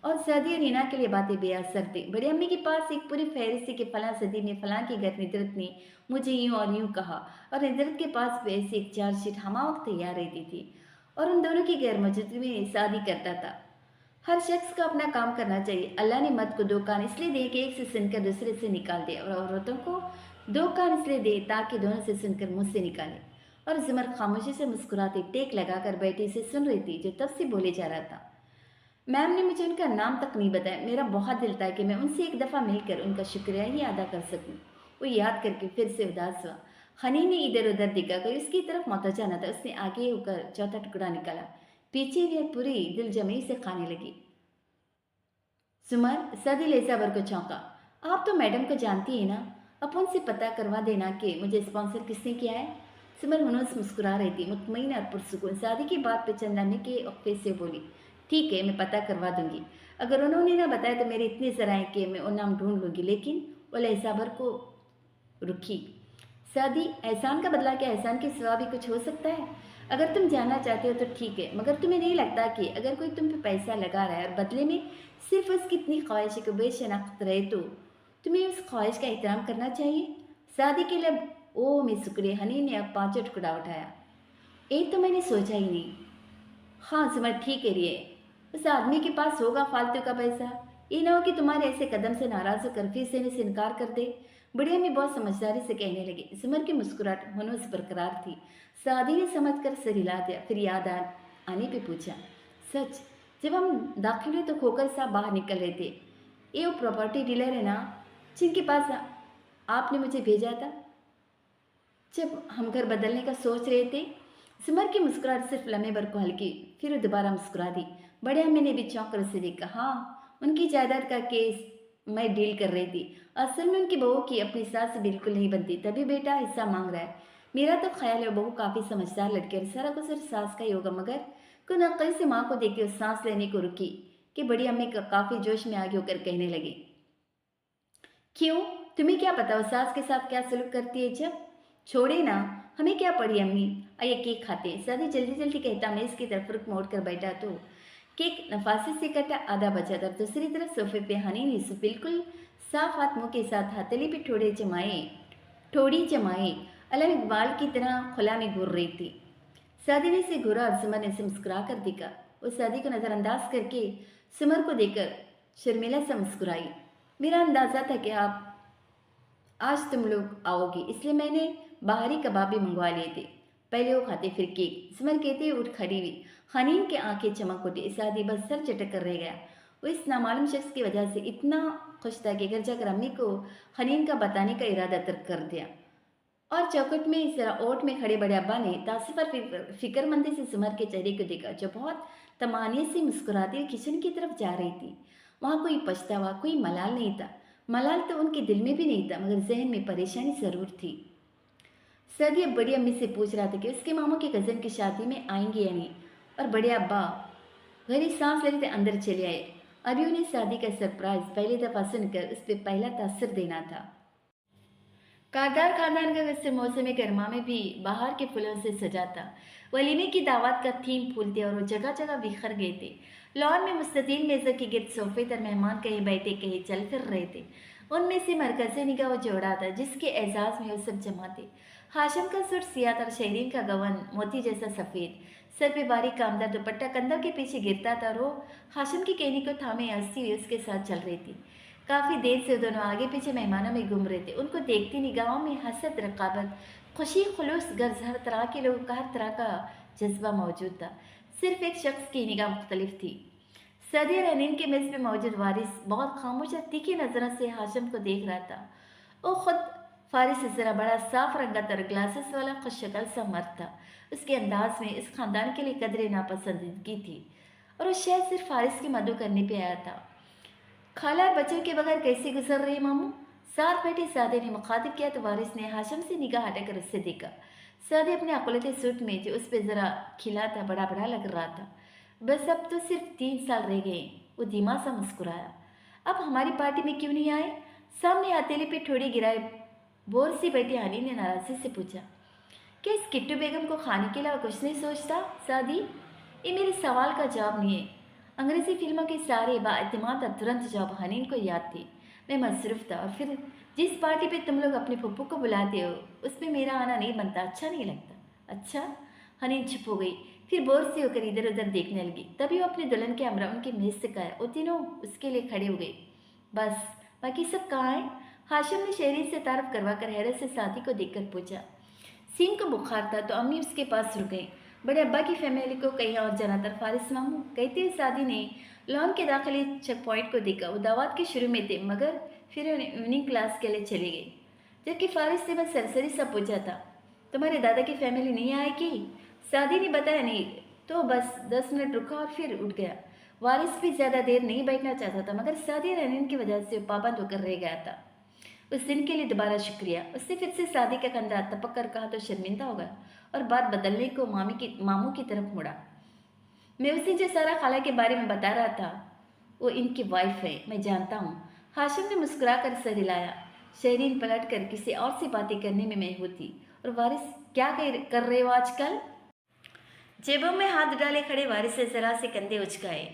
और सदी और रीना के लिए बातें बेअसर थी। बड़ी अम्मी के पास एक पूरी फहरिस्त थी कि फलां सदी में फलां के घर निदरत ने मुझे यूं और यूं कहा, और निदरत के पास भी ऐसी एक चार्जशीट हमा वक्त तैयार रहती थी और उन दोनों की गैर मौजूदगी में शादी करता था। हर शख्स को अपना काम करना चाहिए। अल्लाह ने मर्द को 2 कान इसलिए दिए कि एक से सुनकर दूसरे से निकाल दे, और औरतों को 2 कान इसलिए दे ताकि दोनों से सुनकर मुंह से निकाले। और जुमर खामोशी से मुस्कुराती टेक लगाकर बैठी से सुन रही थी जो तब से बोले जा रहा था। मैम ने मुझे उनका नाम तक नहीं बताया। मेरा बहुत दिल था कि मैं उनसे एक दफ़ा मिलकर उनका शुक्रिया ही अदा कर सकूं। वो याद करके फिर से उदास हुआ। हनी ने इधर उधर देखा, कोई उसकी तरफ मतवजा न था। उसने आगे होकर चौथा टुकड़ा निकाला, पीछे वह पूरी दिल जमी से खाने लगी। सुमर, सदी लेसावर को चौंका। आप तो मैडम को जानती है ना, अब उनसे पता करवा देना कि मुझे स्पॉन्सर किसने किया है। सिमर मनोज मुस्कुरा रही थी, मुतमईन और पुरसुकून। शादी की बात पे चंदन के वक्फे से बोली, ठीक है, मैं पता करवा दूंगी। अगर उन्होंने ना बताया तो मेरे इतने जराए कि मैं वो नाम ढूंढ लूँगी। लेकिन वो लहसाबर को रुकी। शादी एहसान का बदला क्या? एहसान के सिवा भी कुछ हो सकता है। अगर तुम जानना चाहते हो तो ठीक है, मगर तुम्हें नहीं लगता कि अगर कोई तुम पे पैसा लगा रहा है और बदले में सिर्फ उसकी इतनी ख्वाहिश को बेशनाख्त रहे तो तुम्हें उस ख्वाहिश का एहतराम करना चाहिए? शादी के लिए ओ मैं शुक्रिया। हनी ने अब 5 टुकड़ा उठाया। एक तो मैंने सोचा ही नहीं। हाँ समझ, ठीक है रिए, उस आदमी के पास होगा फालतू का पैसा। ये ना हो कि तुम्हारे ऐसे कदम से नाराज होकर फीस देने से इनकार कर दे। बुढ़िया में बहुत समझदारी से कहने लगी। सिमर की मुस्कुराहट मनोज बरकरार थी। सादी ने समझ कर सिर हिला दिया, फिर आने पे पूछा, सच? जब हम दाखिल हुए तो खोकर साहब बाहर निकल रहे थे। ये वो प्रॉपर्टी डीलर है ना जिनके पास आपने मुझे भेजा था जब हम घर बदलने का सोच रहे थे? सिमर की मुस्कुराहट सिर्फ लम्हे भर को हल्की, फिर दोबारा मुस्कुरा दी। बड़े अम्मी ने भी चौंक कर उसे देखा। हाँ, उनकी जायदाद का केस मैं डील कर रही थी। असल में उनकी बहू की अपनी सास से बिल्कुल नहीं बनती, तभी बेटा हिस्सा मांग रहा है। मेरा तो ख्याल है बहू काफ़ी समझदार लड़की और सारा कुछ सिर्फ सास का ही होगा। मगर कुछ अक्ल से माँ को देखते हुए सांस लेने को रुकी कि बड़ी अम्मी का काफ़ी जोश में आगे होकर कहने लगी, क्यों, तुम्हें क्या पता वो सास के साथ क्या सलूक करती है? जब छोड़े ना, हमें क्या पड़ी अम्मी, आइए केक खाते हैं। सादी जल्दी जल्दी कहता मेज की तरफ रुख मोड़ कर बैठा तो केक नफासे से कटा आधा बचा था। दूसरी तरफ सोफे पे हनी ने बिल्कुल साफ हाथ मुंह के साथ हथेली पे ठोड़ी जमाए अलम इकबाल की तरह खुला में घूर रही थी। सादी ने से घूरा और सिमर ने से मुस्कुरा कर देखा। वो सादी को नज़रअंदाज करके सिमर को देखकर शर्मिला से मुस्कुराई। मेरा अंदाज़ा था कि आप आज तुम लोग आओगे, इसलिए मैंने बाहरी कबाब भी मंगवा लिए थे। पहले वो खाते फिर केक। सिमर कहते हुए उठ खड़ी हुई। हनीन की आंखें चमक उठी। सादी बस सर चटक कर रह गया। वो इस नामालूम शख्स की वजह से इतना खुश था कि घर जाकर अम्मी को हनीन का बताने का इरादा तर्क कर दिया। और चौखट में जरा ओट में खड़े बड़े अब्बा ने तासुफ और फिक्रमंदी से सुमर के चेहरे को देखा, जो बहुत तमानियत से मुस्कुराती हुई किचन की तरफ जा रही थी। वहाँ कोई पछतावा, कोई मलाल नहीं था। मलाल तो उनके दिल में भी नहीं था, मगर जहन में परेशानी ज़रूर थी। सदी अब बड़ी अम्मी से पूछ रहा था कि उसके मामू के कज़न की शादी में आएंगे या नहीं, और बड़े अब्बा गहरी सांस लेते अंदर चले आए। अभी उन्हें शादी का सरप्राइज पहली दफ़ा सुनकर उस पर पहला तासर देना था। कारदार खानदान का वैसे मौसम गर्मा में भी बाहर के फूलों से सजा था। वलीमे की दावत का थीम फूल थे और वो जगह जगह बिखर गए थे। लॉन में मुस्ततील मेज़ों के गिर्द सोफे पर मेहमान कहीं बैठे कहीं चल फिर रहे थे। उनमें से मरकज़ी निगाह वो जोड़ा था जिसके एजाज़ में वो सब जमा थे। हाशिम का सूट सियाह था और शहरीन का गवन मोती जैसा सफ़ेद, सर पे बारीक कामदार दुपट्टा कंधों के पीछे गिरता था और वो हाशिम की कहनी को थामे हंसती हुई उसके साथ चल रही थी। काफ़ी देर से दोनों आगे पीछे मेहमानों में घूम रहे थे। उनको देखती निगाहों में हसरत, रकाबत, खुशी, खुलूस, गर्ज, हर तरह के लोगों का हर तरह का जज्बा मौजूद था। सिर्फ एक शख्स की निगाह मुख्तलिफ थी। सदी और हनीन के मेज़ पे मौजूद वारिस बहुत खामोश और तीखी नज़रों से हाशिम को देख रहा था। वो खुद फारिस से ज़रा बड़ा, साफ रंगत और ग्लासेस वाला खुशशक्ल सा मर्द था। उसके अंदाज में इस खानदान के लिए कदर नापसंदीदगी थी और वो शायद सिर्फ फारिस की मदद करने पे आया था। खाला और बच्चों के बगैर कैसे गुजर रही मामू? साथ बैठे सादे ने मुखातिब किया तो वारिस ने हाशिम से निगाह हटाकर उससे देखा। सादे अपने अकुलते सूट में जो उस पर ज़रा खिला था बड़ा बड़ा लग रहा था। बस अब तो सिर्फ 3 साल रह गए। वो धीमा सा मुस्कुराया। अब हमारी पार्टी में क्यों नहीं आए? सामने हथेली पे ठोड़ी गिराए बोर सी बैठी हानी ने नाराज़ी से पूछा। क्या इस किट्टू बेगम को खाने के अलावा कुछ नहीं सोचता? सादी, ये मेरे सवाल का जवाब नहीं है। अंग्रेज़ी फिल्मों के सारे बाएतमाद और तुरंत जवाब हनीन को याद थे। मैं मसरूफ़ था और फिर जिस पार्टी पे तुम लोग अपने फुप्पू को बुलाते हो उसमें मेरा आना नहीं बनता, अच्छा नहीं लगता। अच्छा? हनीन चुप हो गई, फिर बोर से होकर इधर उधर देखने लगी। तभी वो अपने दुल्हन के हमरा उनके मेज़ से कहा। वो तीनों उसके लिए खड़े हो गए। बस, बाकी सब कहाँ हैं? हाशिम ने शहरी से तारफ़ करवा कर हैरत से साथी को देखकर पूछा। सीम को बुखार था तो अम्मी उसके पास रुक गई। बड़े अब्बा की फैमिली को कहीं और जाना था फारिस मामू, कहते हुए सादी ने लॉन के दाखिली चेक पॉइंट को देखा। वो दावत के शुरू में थे मगर फिर इवनिंग क्लास के लिए चले गए। जबकि फारिस ने बस सरसरी सा पूछा था, तुम्हारे दादा की फैमिली नहीं आएगी? सादी ने बताया नहीं, तो बस 10 मिनट रुका और फिर उठ गया। वारिस भी ज़्यादा देर नहीं बैठना चाहता था मगर सादी रनीन की वजह से पाबंद होकर रह गया था। उस दिन के लिए दोबारा शुक्रिया। उसने फिर से शादी का कंधा टपक कर कहा तो शर्मिंदा होगा और बात बदलने को मामू की तरफ मुड़ा। मैं उसे जो सारा खाला के बारे में बता रहा था वो इनकी वाइफ है, मैं जानता हूँ। हाशिम ने मुस्कुरा कर सर हिलाया। शहरीन पलट कर किसी और से बातें करने में मैं होती। और वारिस, क्या कर रहे हो आजकल? जेबों में हाथ डाले खड़े वारिस से जरा से कंधे उचकाए।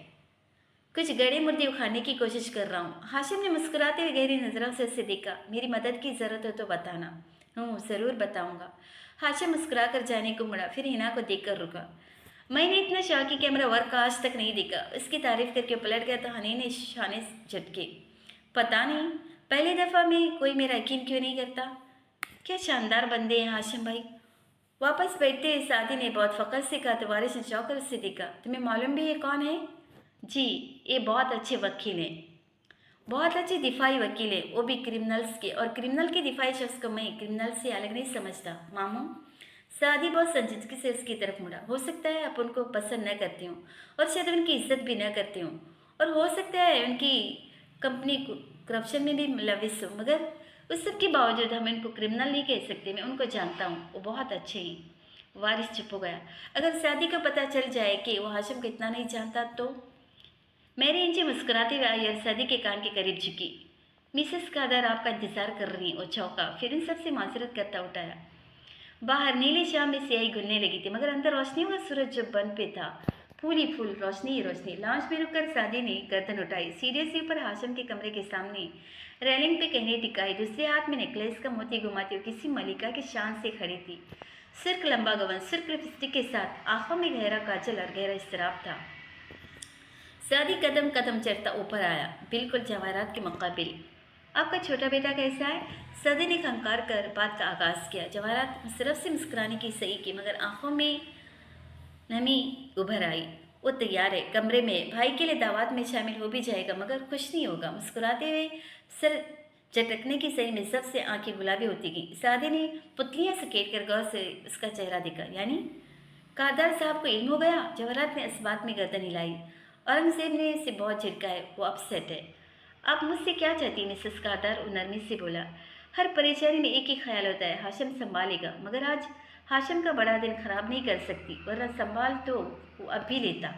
कुछ गड़े मुर्दे उखाड़ने की कोशिश कर रहा हूँ। हाशिम ने मुस्कुराते हुए गहरी नज़रों से उसे देखा। मेरी मदद की ज़रूरत हो तो बताना। ज़रूर बताऊँगा। हाशिम मुस्कुरा कर जाने को मुड़ा, फिर हिना को देखकर रुका। मैंने इतना शौकी कैमरा वर्क आज तक नहीं देखा। उसकी तारीफ करके पलट गया तो हनी ने शाने झटके। पता नहीं पहली दफ़ा में कोई मेरा यकीन क्यों नहीं करता। क्या शानदार बंदे हैं हाशिम भाई। वापस बैठते हुए सादी ने बहुत फ़ख्र से कहा तो वारिस ने चौंक कर उससे देखा। तुम्हें मालूम भी है कौन है? जी, ये बहुत अच्छे वकील हैं, बहुत अच्छे दिफाई वकील हैं, वो भी क्रिमिनल्स के। और क्रिमिनल के दिफाई शख्स को मैं क्रिमिनल से अलग नहीं समझता मामू। सादी बहुत संजीदगी से उसकी तरफ मुड़ा। हो सकता है आप उनको पसंद न करती हूँ और शायद उनकी इज्जत भी न करती हूँ, और हो सकता है उनकी कंपनी करप्शन में भी मुलविस हो, मगर उस सब के बावजूद हम इनको क्रिमिनल नहीं कह सकते। मैं उनको जानता हूँ, वो बहुत अच्छे हैं। वारिस चुप हो गया। अगर सादी को पता चल जाए कि वो हाशिम को इतना नहीं जानता तो? मैरी इंची मुस्कुराते हुए आई और सदी के कान के करीब झुकी। मिसेस कादर आपका इंतजार कर रही हैं। वो चौंका, फिर इन सबसे माजरत करता उठाया। बाहर नीली शाम में स्याही घुलने लगी थी मगर अंदर रोशनियों का सूरज जो बन पे था, फूल ही फूल, रोशनी ही रोशनी। लॉन्च में रुककर सादी ने गर्दन उठाई। सीढ़ी से ऊपर हाशिम के कमरे के सामने रेलिंग पे कहने टिकाई, दूसरे हाथ में नेकलेस का मोती घुमाती हुई किसी मलिका की शान से खड़ी थी। सिर्क लंबा गवन, सिर्क लिपस्टिक के साथ, आंखों में गहरा काजल और गहरा इस्तराब था। सादी कदम कदम चढ़ता ऊपर आया, बिल्कुल जवाहरात के मुकाबिल। आपका छोटा बेटा कैसा है? सदी ने खंकार कर बात का आगाज़ किया। जवाहरात मुसरफ से मुस्कुराने की सही की मगर आंखों में नमी उभर आई। वो तैयार है, कमरे में भाई के लिए दावत में शामिल हो भी जाएगा मगर खुश नहीं होगा। मुस्कुराते हुए सर झटकने की सही में सबसे आंखें गुलाबी होती गई। सादी ने पुतलियां सकेट कर गौर से उसका चेहरा देखा। यानी कारदार साहब को इल्म हो गया? जवाहरात ने इस बात में गर्दन हिलाई। औरंगजेब ने इसे बहुत झिड़का है, वो अपसेट है। आप मुझसे क्या चाहती मिसेस कारदार? वो नरमी से बोला। हर परेशानी में एक ही ख्याल होता है, हाशिम संभालेगा, मगर आज हाशिम का बड़ा दिन खराब नहीं कर सकती, वरना संभाल तो वो अब भी लेता।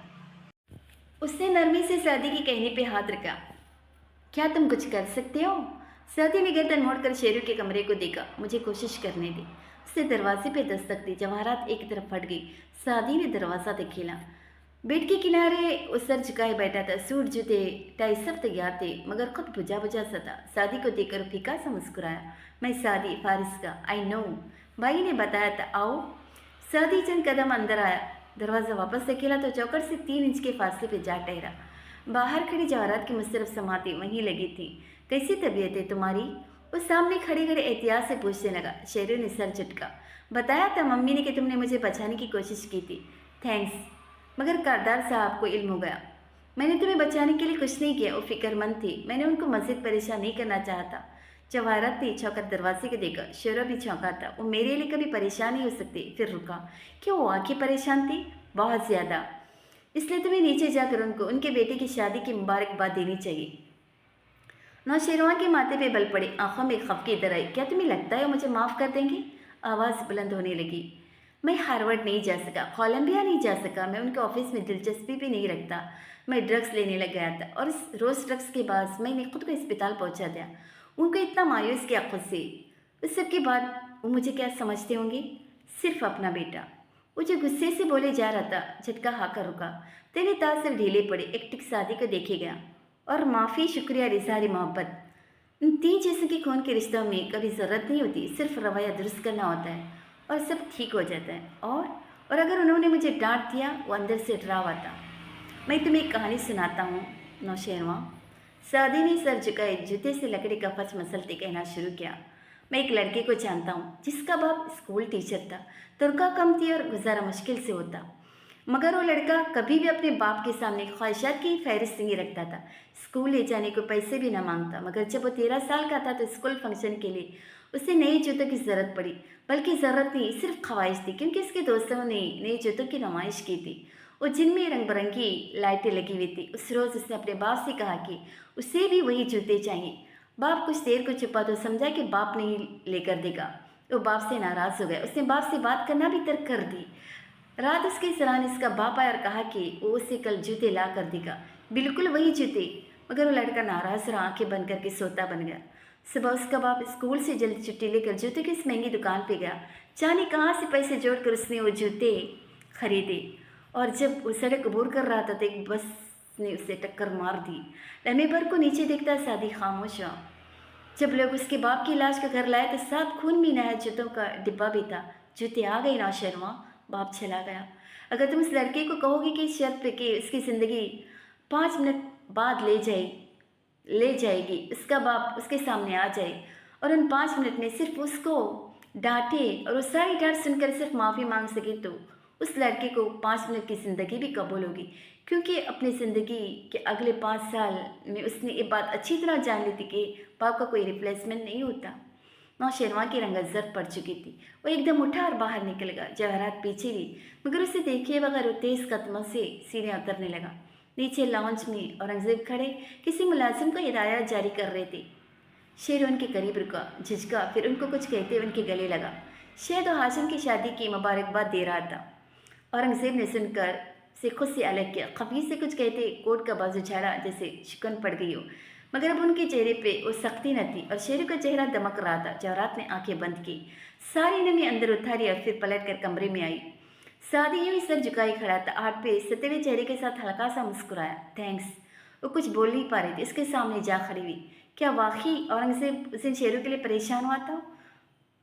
उसने नरमी से सादी की कहनी पे हाथ रखा। क्या तुम कुछ कर सकते हो? सादी ने गर्दन मोड़कर शेरू के कमरे को देखा। मुझे कोशिश करने दी। उसने दरवाजे पे दस्तक दी। जवाहरात एक तरफ फट गई। सादी ने दरवाज़ा खेला। बेड के किनारे वो सर झुकाए बैठा था। सूट जूते टाई सब तैयार थे मगर खुद बुझा बुझा सा था। सादी को देखकर फीका सा मुस्कुराया। मैं सादी, फारिस का। आई नो, भाई ने बताया था। आओ। सादी चंद कदम अंदर आया। दरवाज़ा वापस धकेला तो चौकट से 3 इंच के फासले पे जा ठहरा। बाहर खड़ी जवाहरात की मुस्तरफ समाती वहीं लगी थी। कैसी तबीयत है तुम्हारी? वो सामने खड़े खड़े एहतियात से पूछने लगा। शेरू ने सर झटका। बताया था मम्मी ने कि तुमने मुझे बचाने की कोशिश की थी। थैंक्स, मगर कारदार साहब को इल्म हो गया। मैंने तुम्हें बचाने के लिए कुछ नहीं किया। वो फिक्रमंद थी। मैंने उनको मज़ीद परेशान नहीं करना चाहता। जवाहरात ने चौंकर दरवाजे को देखा। शेरू भी चौंका था। वो मेरे लिए कभी परेशान नहीं हो सकती। फिर रुका। क्यों, वो आंखें परेशान थी? बहुत ज़्यादा। इसलिए तुम्हें नीचे जाकर उनको उनके बेटे की शादी की मुबारकबाद देनी चाहिए। नौशेरवा के माथे पे बल पड़े, आंखों में खफकी इधर आई। क्या तुम्हें लगता है वो मुझे माफ़ कर देंगे? आवाज़ बुलंद होने लगी। मैं हार्वर्ड नहीं जा सका, कोलंबिया नहीं जा सका, मैं उनके ऑफिस में दिलचस्पी भी नहीं रखता। मैं ड्रग्स लेने लग गया था और इस रोज़ ड्रग्स के बाद मैंने खुद को अस्पताल पहुंचा दिया। उनको इतना मायूस किया खुद से। उस सब के बाद वो मुझे क्या समझते होंगे? सिर्फ अपना बेटा। वो जो गुस्से से बोले जा रहा था, झटका हाकर रुका। तेरे तासर ढीले पड़े। एक टिक शादी को देखे गया और माफ़ी, शुक्रिया, रिसारी, मोहब्बत। इन 3 चीज़ों के खून के रिश्तों में कभी ज़रूरत नहीं होती, सिर्फ रवैया दुरुस्त करना होता है और सब ठीक हो जाता है। और अगर उन्होंने मुझे डांट दिया, वो अंदर से डरा हुआ था। मैं तुम्हें एक कहानी सुनाता हूँ नौशेरवा। सादी ने सर झुकाए जूते से लकड़ी का फर्श मसलते कहना शुरू किया। मैं एक लड़के को जानता हूँ जिसका बाप स्कूल टीचर था। तनख्वाह कम थी और गुजारा मुश्किल से होता, मगर वो लड़का कभी भी अपने बाप के सामने ख्वाहिशात की फहरिस्त नहीं रखता था। स्कूल ले जाने को पैसे भी न मांगता, मगर जब वो 13 साल का था तो स्कूल फंक्शन के लिए उसे नए जूतों की ज़रूरत पड़ी। बल्कि ज़रूरत नहीं, सिर्फ ख्वाहिश थी, क्योंकि उसके दोस्तों ने नए जूतों की नुमाइश की थी और जिनमें रंग बिरंगी लाइटें लगी हुई थी। उस रोज़ उसने अपने बाप से कहा कि उसे भी वही जूते चाहिए। बाप कुछ देर को छुपा तो समझा कि बाप नहीं लेकर देगा। वो बाप से नाराज़ हो गया। उसने बाप से बात करना भी तर्क कर दी। रात उसके सराहने इसका बाप आया और कहा कि वो उसे कल जूते ला कर देगा, बिल्कुल वही जूते। मगर वो लड़का नाराज़ रहा, आंखें बंद करके सोता बन गया। सुबह उसका बाप स्कूल से जल्दी छुट्टी लेकर जूते की इस महंगी दुकान पे गया। जाने कहाँ से पैसे जोड़कर उसने वो जूते खरीदे और जब वो सड़क अबूर कर रहा था तो एक बस ने उसे टक्कर मार दी। लम्हे भर को नीचे देखता सादी खामोश हुआ। जब लोग उसके बाप की लाश को घर लाए तो साथ खून में नहाया जूतों का डिब्बा भी था। जूते आ गए नौशेरवा, बाप चला गया। अगर तुम उस लड़के को कहोगे कि शर्त पे कि उसकी ज़िंदगी 5 मिनट बाद ले जाएगी, उसका बाप उसके सामने आ जाए और उन 5 मिनट में सिर्फ उसको डांटे और वो सारी डांट सुनकर सिर्फ माफ़ी मांग सके, तो उस लड़के को 5 मिनट की ज़िंदगी भी कबूल होगी, क्योंकि अपनी ज़िंदगी के अगले 5 साल में उसने ये बात अच्छी तरह जान ली थी कि बाप का कोई रिप्लेसमेंट नहीं होता। नौशेरवा की रंगत जर्द पड़ चुकी थी। वो एकदम उठा और बाहर निकल गया। जवाहरात पीछे भी, मगर उसे देखे बगैर वो तेज़ कदमों से सीढ़ियाँ उतरने लगा। नीचे लाउंज में औरंगजेब खड़े किसी मुलाजिम को हिदायत जारी कर रहे थे। शेर उनके करीब रुका, झिझका, फिर उनको कुछ कहते हुए उनके गले लगा। शायद वो हाशिम की शादी की मुबारकबाद दे रहा था। औरंगजेब ने सुनकर से खुद से अलग किया। खफीस से कुछ कहते कोट का बाजू झाड़ा जैसे शिकन पड़ गई हो, मगर अब उनके चेहरे पे वो सख्ती न थी और शेरू का चेहरा दमक रहा था। जवाहरात ने आंखें बंद की, सारी नमी अंदर उतारी और फिर पलट कर कमरे में आई। सादी यूं ही सर झुकाई खड़ा था, हाथ पे सते हुए चेहरे के साथ हल्का सा मुस्कुराया। थैंक्स। वो कुछ बोल नहीं पा रही थी, इसके सामने जा खड़ी हुई। क्या वाकई औरंगजेब उस दिन शेरू के लिए परेशान हुआ था?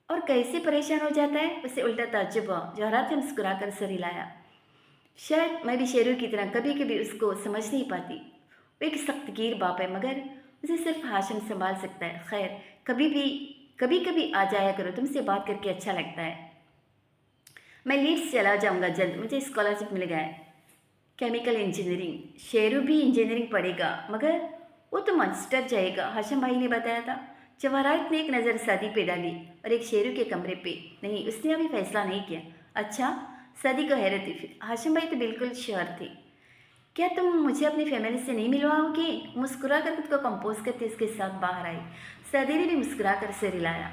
और कैसे परेशान हो जाता है? उसे उल्टा ताज्जुब हुआ। जवाहरात ने मुस्कुरा कर सर हिलाया। शायद मैं भी शेरू की तरह कभी कभी उसको समझ नहीं पाती। वो एक सख्तगीर बाप है, मगर उसे सिर्फ हाशिम संभाल सकता है। खैर, कभी कभी आ जाया करो, तुमसे बात करके अच्छा लगता है। मैं लीड्स चला जाऊंगा जल्द, मुझे स्कॉलरशिप मिल गया है। Chemical engineering. शेरू भी इंजीनियरिंग पढ़ेगा, मगर वो तो मास्टर जाएगा, हाशिम भाई ने बताया था। जवाहरात ने एक नज़र सदी पे डाली और एक शेरू के कमरे पे। नहीं, उसने अभी फैसला नहीं किया। अच्छा, सदी को हैरत थी। फिर हाशिम भाई तो बिल्कुल श्योर थे। क्या तुम मुझे अपनी फैमिली से नहीं मिलवाओगे? मुस्कुरा कर खुद को कंपोज करते उसके साथ बाहर आई। सदी ने भी मुस्कुरा कर सिर हिलाया।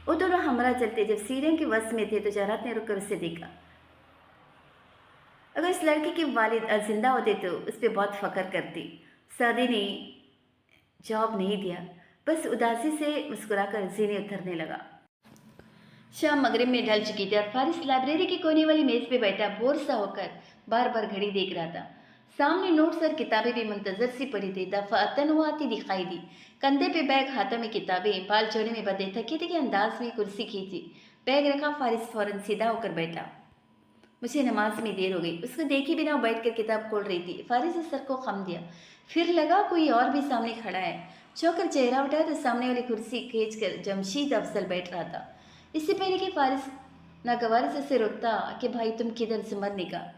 वो दोनों हमरा चलते। जब सीढ़ियों के वश में थे तो जरात ने रुककर उसे देखा। अगर इस लड़के के वालिद जिंदा होते तो उस पर बहुत फख्र करती। सदी ने जवाब नहीं दिया, बस उदासी से मुस्कुराकर जीने उतरने लगा। शाम मगरिब में ढल चुकी थी और फारिस लाइब्रेरी के कोने वाली मेज पे बैठा बोर सा होकर बार बार घड़ी देख रहा था। सामने नोट्स और किताबें भी मुंतजर सी पड़ी थी। दफातन वो आती दिखाई दी। कंधे पे बैग, हाथों में किताबें, बाल जोड़े में बंधे, थके थके अंदाज में कुर्सी खींची, बैग रखा। फारिस फौरन सीधा होकर बैठा। मुझे नमाज में देर हो गई। उसको देखे बिना वो बैठ कर किताब खोल रही थी। फारिस ने सर को खम दिया। फिर लगा कोई और भी सामने खड़ा है। चौंकर चेहरा उठाया तो सामने वाली कुर्सी खींच कर जमशीद अफजल बैठ रहा था। इससे पहले कि फारिस नागवार से उसे रोकता कि भाई तुम किधर सिमर ने कहा।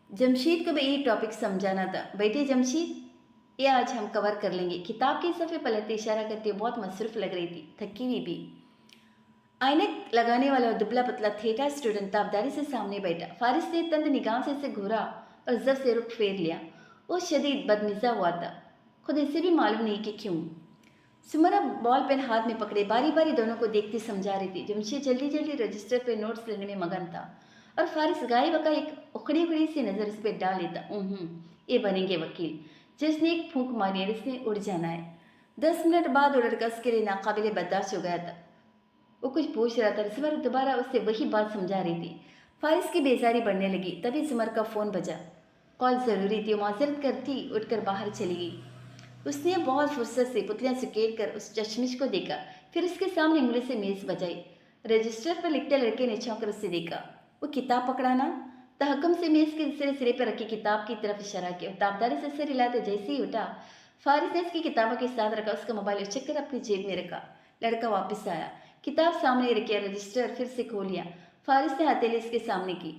जमशीद को भी यही टॉपिक समझाना था। बैठे जमशीद, ये आज हम कवर कर लेंगे। किताब के सफ़े पलटते इशारा करते बहुत मसरूफ़ लग रही थी, थकी हुई भी। ऐनक लगाने वाला दुबला पतला थिएटर स्टूडेंट ताबदारी से सामने बैठा। फारिस ने तंद निगाह से इसे घूरा और जब से रुख फेर लिया। वो शदीद बदमिजा हुआ था, खुद इसे भी मालूम नहीं कि क्यों। सुमरा बॉल पेन हाथ में पकड़े बारी बारी दोनों को देखते समझा रही थी। जमशेद जल्दी जल्दी रजिस्टर पे नोट्स लेने में मगन था और फारिस गाय बका एक उखड़ी उखड़ी सी नज़र इस पर डाल लेता। ये बनेंगे वकील। जिसने एक फूंक मारी और इसने उड़ जाना है। 10 मिनट बाद वो लड़का उसके लिए नाकाबिले बर्दाश्त हो गया था। वो कुछ पूछ रहा था। जुमर दोबारा उससे वही बात समझा रही थी। फारिस की बेजारी बढ़ने लगी। तभी जुमर का फ़ोन बजा। कॉल ज़रूरी थी। वो माजरत करती उठकर बाहर चली गई। उसने बहुत फुर्सत से पुतलियाँ सुकेल कर उस चश्मिश को देखा, फिर उसके सामने उंगली से मेज़ बजाई। रजिस्टर पर लिखते लड़के ने छौंक कर उससे देखा। वो किताब पकड़ाना। तहक्कुम से मेज़ के दूसरे सिरे पर रखी किताब की तरफ इशारा किया। ताबदारी से सिर हिलाते जैसे ही उठा, फारिस ने उसकी किताबों के साथ रखा। उसका मोबाइल उछक कर अपनी जेब में रखा। लड़का वापस आया। किताब सामने रखी, रजिस्टर फिर से खोल लिया। फारिस ने हथेली इसके सामने की।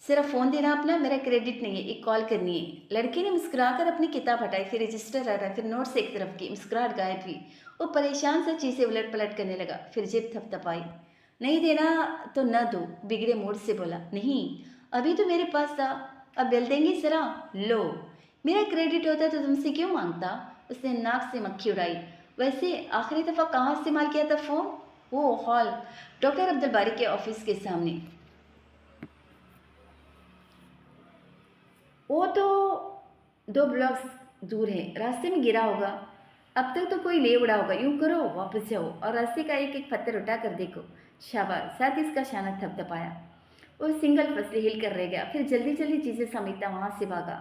सिर्फ फ़ोन देना अपना, मेरा क्रेडिट नहीं है, एक कॉल करनी है। लड़के ने मुस्कुराकर अपनी किताब हटाई, फिर रजिस्टर हटाया, फिर नोट्स एक तरफ की। मुस्कुराहट गायब हुई। वो परेशान सा चीज़ें उलट पलट करने लगा। फिर जेब थपथपाई। नहीं देना तो न दो, बिगड़े मूड से बोला। नहीं, अभी तो मेरे पास था, अब बिल देंगी ज़रा। लो, मेरा क्रेडिट होता तो तुमसे क्यों मांगता? उसने नाक से मक्खी उड़ाई। वैसे आखिरी दफ़ा कहाँ इस्तेमाल किया था फ़ोन? वो हॉल, डॉक्टर अब्दुल बारी के ऑफिस के सामने। वो तो 2 ब्लॉक्स दूर है, रास्ते में गिरा होगा। अब तक तो कोई ले उड़ा होगा। यूं करो, वापस जाओ और रास्ते का एक एक पत्थर उठा कर देखो। शाबाश। साथ ही इसका शाना थपथपाया। वो सिंगल फसली हिल कर रह गया, फिर जल्दी जल्दी चीज़ें समेटता वहाँ से भागा।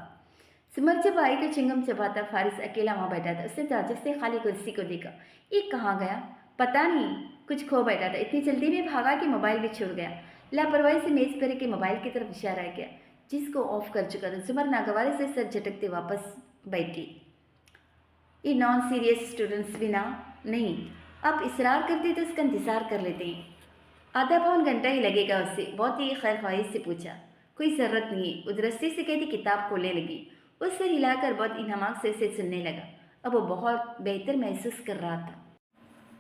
सिमर जब आई तो चिंगम चबाता फारिस अकेला वहाँ बैठा था। उसने ताज्जुब से खाली कुर्सी को देखा। ये कहाँ गया? पता नहीं, कुछ खो बैठा था। इतनी जल्दी में भागा कि मोबाइल भी छूट गया। लापरवाही से मेज पर के मोबाइल की तरफ इशारा किया, जिसको ऑफ कर चुका था। जुमर नागवारे से सर झटकते वापस बैठी। ये नॉन सीरियस स्टूडेंट्स भी ना नहीं, आप इसरार करते तो इसका इंतज़ार कर लेते हैं। आधा पौन घंटा ही लगेगा उससे। बहुत ही खैर ख्वाहिश से पूछा। कोई ज़रूरत नहीं है। उदरस्ती से कहती किताब खोलने लगी। उससे हिलाकर बहुत इनामाक से इसे सुनने लगा। अब वो बहुत बेहतर महसूस कर रहा था।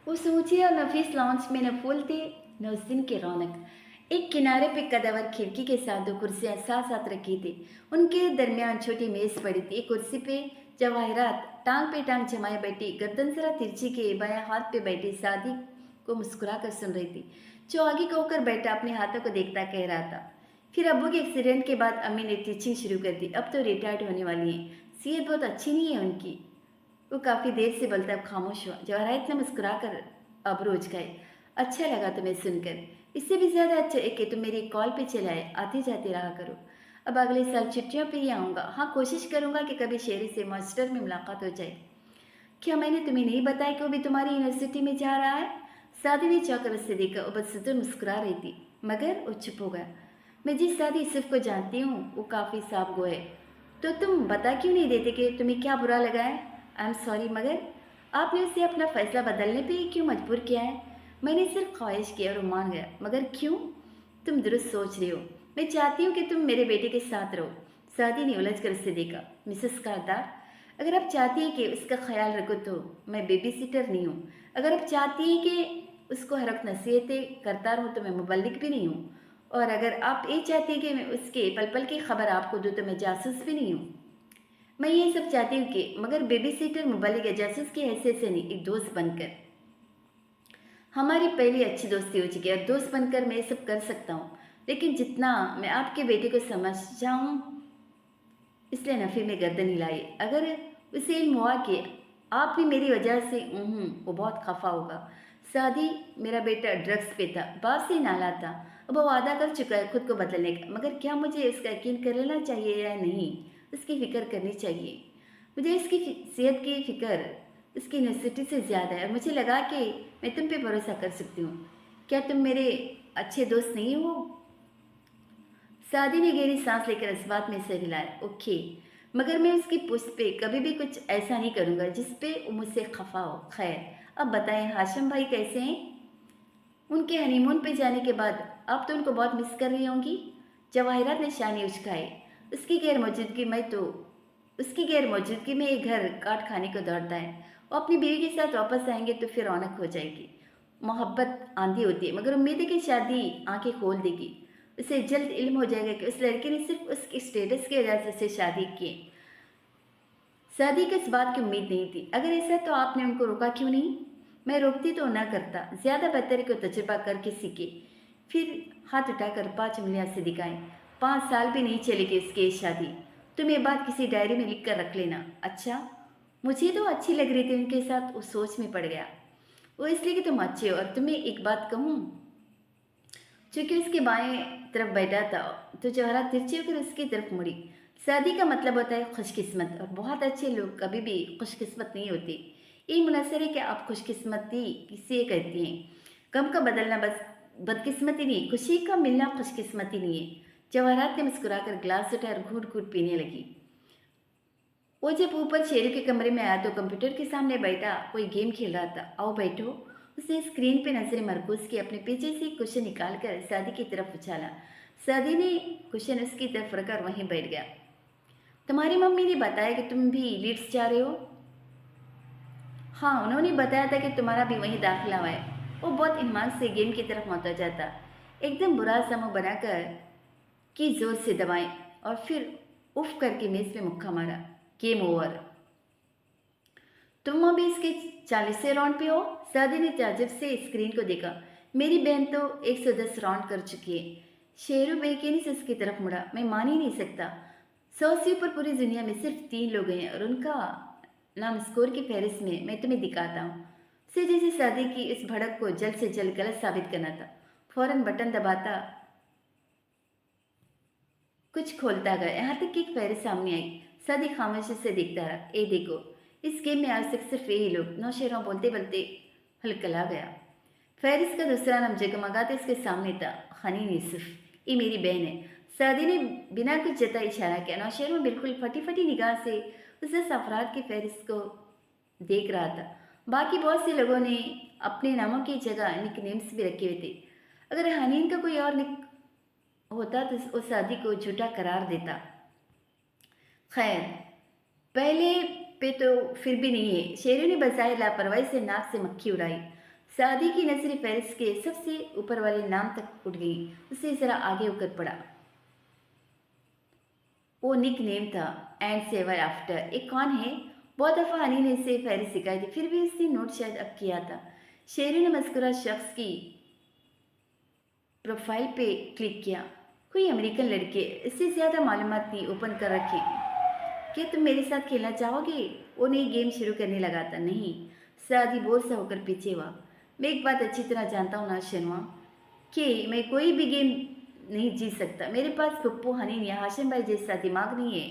उस ऊंचे और नफीस लॉन्च में न फूल थे न उस दिन की रौनक। एक किनारे पे कदावर खिड़की के साथ 2 कुर्सियां साथ साथ रखी थी। उनके दरमियान छोटी मेज़ पड़ी थी। एक कुर्सी पे जवाहरात टांग पे टांग जमाए बैठी, गर्दन जरा तिरछी के बाएं हाथ पे बैठी सादी को मुस्कुरा कर सुन रही थी। जो आगे को होकर बैठा अपने हाथों को देखता कह रहा था। फिर अब्बू के एक्सीडेंट के बाद अम्मी ने टीचिंग शुरू कर दी। अब तो रिटायर्ड होने वाली हैं। सेहत बहुत अच्छी नहीं है उनकी। वो काफ़ी देर से बोलता अब खामोश हुआ। जवाहरात ने मुस्कुरा कर अबरू उचकाए। अच्छा लगा तुम्हें सुनकर। इससे भी ज़्यादा अच्छा है कि तुम मेरी कॉल पे चलाए, आते जाते रहा करो। अब अगले साल छुट्टियों पे ही आऊँगा। हाँ, कोशिश करूँगा कि कभी शेरी से मास्टर में मुलाकात हो जाए। क्या मैंने तुम्हें नहीं बताया कि वो भी तुम्हारी यूनिवर्सिटी में जा रहा है? सादी ने चौंकर उससे देखा। वो बदसुर मुस्कुरा रही थी, मगर वो चुप हो गया। मैं जिस सादी यूसुफ को जानती हूँ वो काफ़ी साफ गो है। तो तुम बता क्यों नहीं देते कि तुम्हें क्या बुरा लगा है? आई एम सॉरी, मगर आपने उसे अपना फैसला बदलने पे ही क्यों मजबूर किया है? मैंने सिर्फ ख्वाहिश की और वो मान गया। मगर क्यों? तुम दुरुस्त सोच रही हो। मैं चाहती हूँ कि तुम मेरे बेटे के साथ रहो। सादी ने उलझ कर उसे देखा। मिसेस कारदार, अगर आप चाहती हैं कि उसका ख्याल रखो तो मैं बेबी सिटर नहीं हूँ। अगर आप चाहती हैं कि उसको हर वक्त नसीहतें करता रहूँ तो मैं मुबल्लिग भी नहीं हूँ। और अगर आप ये चाहती हैं कि मैं उसके पल पल की खबर आपको दूँ तो मैं जासूस भी नहीं हूँ। मैं ये सब चाहती हूँ कि मगर बेबी सिटर मुबल्लिग या जासूस की हैसियत से नहीं, एक दोस्त बनकर। हमारी पहली अच्छी दोस्ती हो चुकी है और दोस्त बनकर मैं ये सब कर सकता हूँ। लेकिन जितना मैं आपके बेटे को समझ जाऊँ, इसलिए नफ़ी में गर्दन हिलाई। अगर उसे इल्म हुआ कि आप भी मेरी वजह से वो बहुत खफा होगा। सादी, मेरा बेटा ड्रग्स पे था, बाप से नाला था। अब वो वादा कर चुका है खुद को बदलने का, मगर क्या मुझे इसका यकीन कर लेना चाहिए या नहीं? उसकी फ़िक्र करनी चाहिए। मुझे इसकी सेहत की फ़िक्र उसकी यूनिवर्सिटी से ज़्यादा है और मुझे लगा कि मैं तुम पे भरोसा कर सकती हूँ। क्या तुम मेरे अच्छे दोस्त नहीं हो? सादी ने गहरी सांस लेकर इस बात में सिर हिलाया। ओके, मगर मैं उसकी पुश्त पे कभी भी कुछ ऐसा नहीं करूँगा जिस पे वो मुझसे खफा हो। खैर, अब बताएं हाशिम भाई कैसे हैं? उनके हनीमून पे जाने के बाद अब तो उनको बहुत मिस कर रही होंगी। जवाहिरात ने शानी उचकाई। उसकी गैर मौजूदगी में तो उसकी गैर मौजूदगी में ये घर काट खाने को दौड़ता है। वो अपनी बीवी के साथ वापस आएंगे तो फिर रौनक हो जाएगी। मोहब्बत आंधी होती है, मगर उम्मीद है कि शादी आंखें खोल देगी। उसे जल्द इल्म हो जाएगा कि उस लड़के ने सिर्फ उसके स्टेटस की वजह से उससे शादी की। शादी की इस बात की उम्मीद नहीं थी। अगर ऐसा तो आपने उनको रोका क्यों नहीं? मैं रोकती तो ना करता। ज़्यादा बेहतर को तजुर्बा करके सीखे। फिर हाथ उठाकर 5 उंगलियां से दिखाएं। 5 साल भी नहीं चलेगी उसकी ये शादी। तुम ये बात किसी डायरी में लिख कर रख लेना। अच्छा, मुझे तो अच्छी लग रही थी उनके साथ। वो सोच में पड़ गया। वो इसलिए कि तुम अच्छे हो। और तुम्हें एक बात कहूँ, चूंकि उसके बाएं तरफ बैठा था तो जवाहरात तिरछी होकर उसकी तरफ मुड़ी। शादी का मतलब होता है खुशकिस्मत, और बहुत अच्छे लोग कभी भी खुशकिस्मत नहीं होते। ये मुनसर है कि आप खुशकिस्मती किसे कहती हैं। गम का बदलना बस बदकिस्मती नहीं, खुशी का मिलना खुशकिस्मती नहीं है। जवाहरात ने मुस्कुराकर ग्लास उठाया और घूट घूट पीने लगी। वो जब ऊपर शेरू के कमरे में आया तो कंप्यूटर के सामने बैठा कोई गेम खेल रहा था। आओ बैठो। उसने स्क्रीन पे नजरें मरकूज की अपने पीछे से क्वेश्चन निकाल कर सादी की तरफ उछाला। सादी ने क्वेश्चन उसकी तरफ रखकर वहीं बैठ गया। तुम्हारी मम्मी ने बताया कि तुम भी लीड्स जा रहे हो? हाँ, उन्होंने बताया था कि तुम्हारा भी वहीं दाखिला हुआ है। वो बहुत ईमान से गेम की तरफ मुतवज्जा था। एकदम बुरा समूह बनाकर की जोर से दबाएं और फिर उफ करके मेज पे मुक्का मारा। Game over. तुम अभी इसके 40वें राउंड पे हो? सादी ने ताज्जुब से स्क्रीन को देखा। मेरी बहन तो 110 राउंड कर चुकी है। शेरू बेयकीनी से उसकी तरफ मुड़ा। मैं मान ही नहीं सकता। 100 से ऊपर पूरी दुनिया में सिर्फ 3 लोग हैं और उनका नाम स्कोर की फहरिस्त में मैं तुम्हें दिखाता हूँ। उसे जैसे शादी की इस भड़क को जल्द से जल्द गलत साबित करना था। फौरन बटन दबाता कुछ खोलता गया, यहाँ तक कि एक फहरिस्त सामने आई। शादी खामोशी से देखता रहा। ए देखो, इस गेम में आज तक सिर्फ यही लोग। नौशेरों बोलते बोलते हलकला गया। फहरिस्त का दूसरा नाम जगमगाते इसके सामने था। हनीन यूसुफ। ये मेरी बहन है। शादी ने बिना कुछ जताए इशारा किया। नौशेरों बिल्कुल फटी फटी निगाह से उस अफराद की फहरिस्त को देख रहा था। बाकी बहुत से लोगों ने अपने नामों की जगह निक नेम्स भी रखे हुए थे। अगर हनीन का कोई और निक होता तो उस शादी को झूठा करार देता। खैर, पहले पे तो फिर भी नहीं है। शेरू ने बजाय लापरवाही से नाक से मक्खी उड़ाई। शादी की नजरें फहरिस्त के सबसे ऊपर वाले नाम तक उठ गई। उसे जरा आगे होकर पड़ा। वो निक नेम था, एंड सेवर आफ्टर। एक कौन है? बहुत दफ़ा हनी ने इसे फहरिस्त सिखाई थी, फिर भी उसने नोट शायद अब किया था। शेरू ने मस्कुरा शख्स की प्रोफाइल पे क्लिक किया। कोई अमेरिकन लड़के, इससे ज़्यादा मालूमात नहीं ओपन कर रखी। क्या तुम मेरे साथ खेलना चाहोगे? वो नई गेम शुरू करने लगा था। नहीं। शादी बोर सा होकर पीछे हुआ। मैं एक बात अच्छी तरह जानता हूँ ना शर्मा, कि मैं कोई भी गेम नहीं जीत सकता। मेरे पास पप्पू हनीन या हाशिम भाई जैसा दिमाग नहीं है।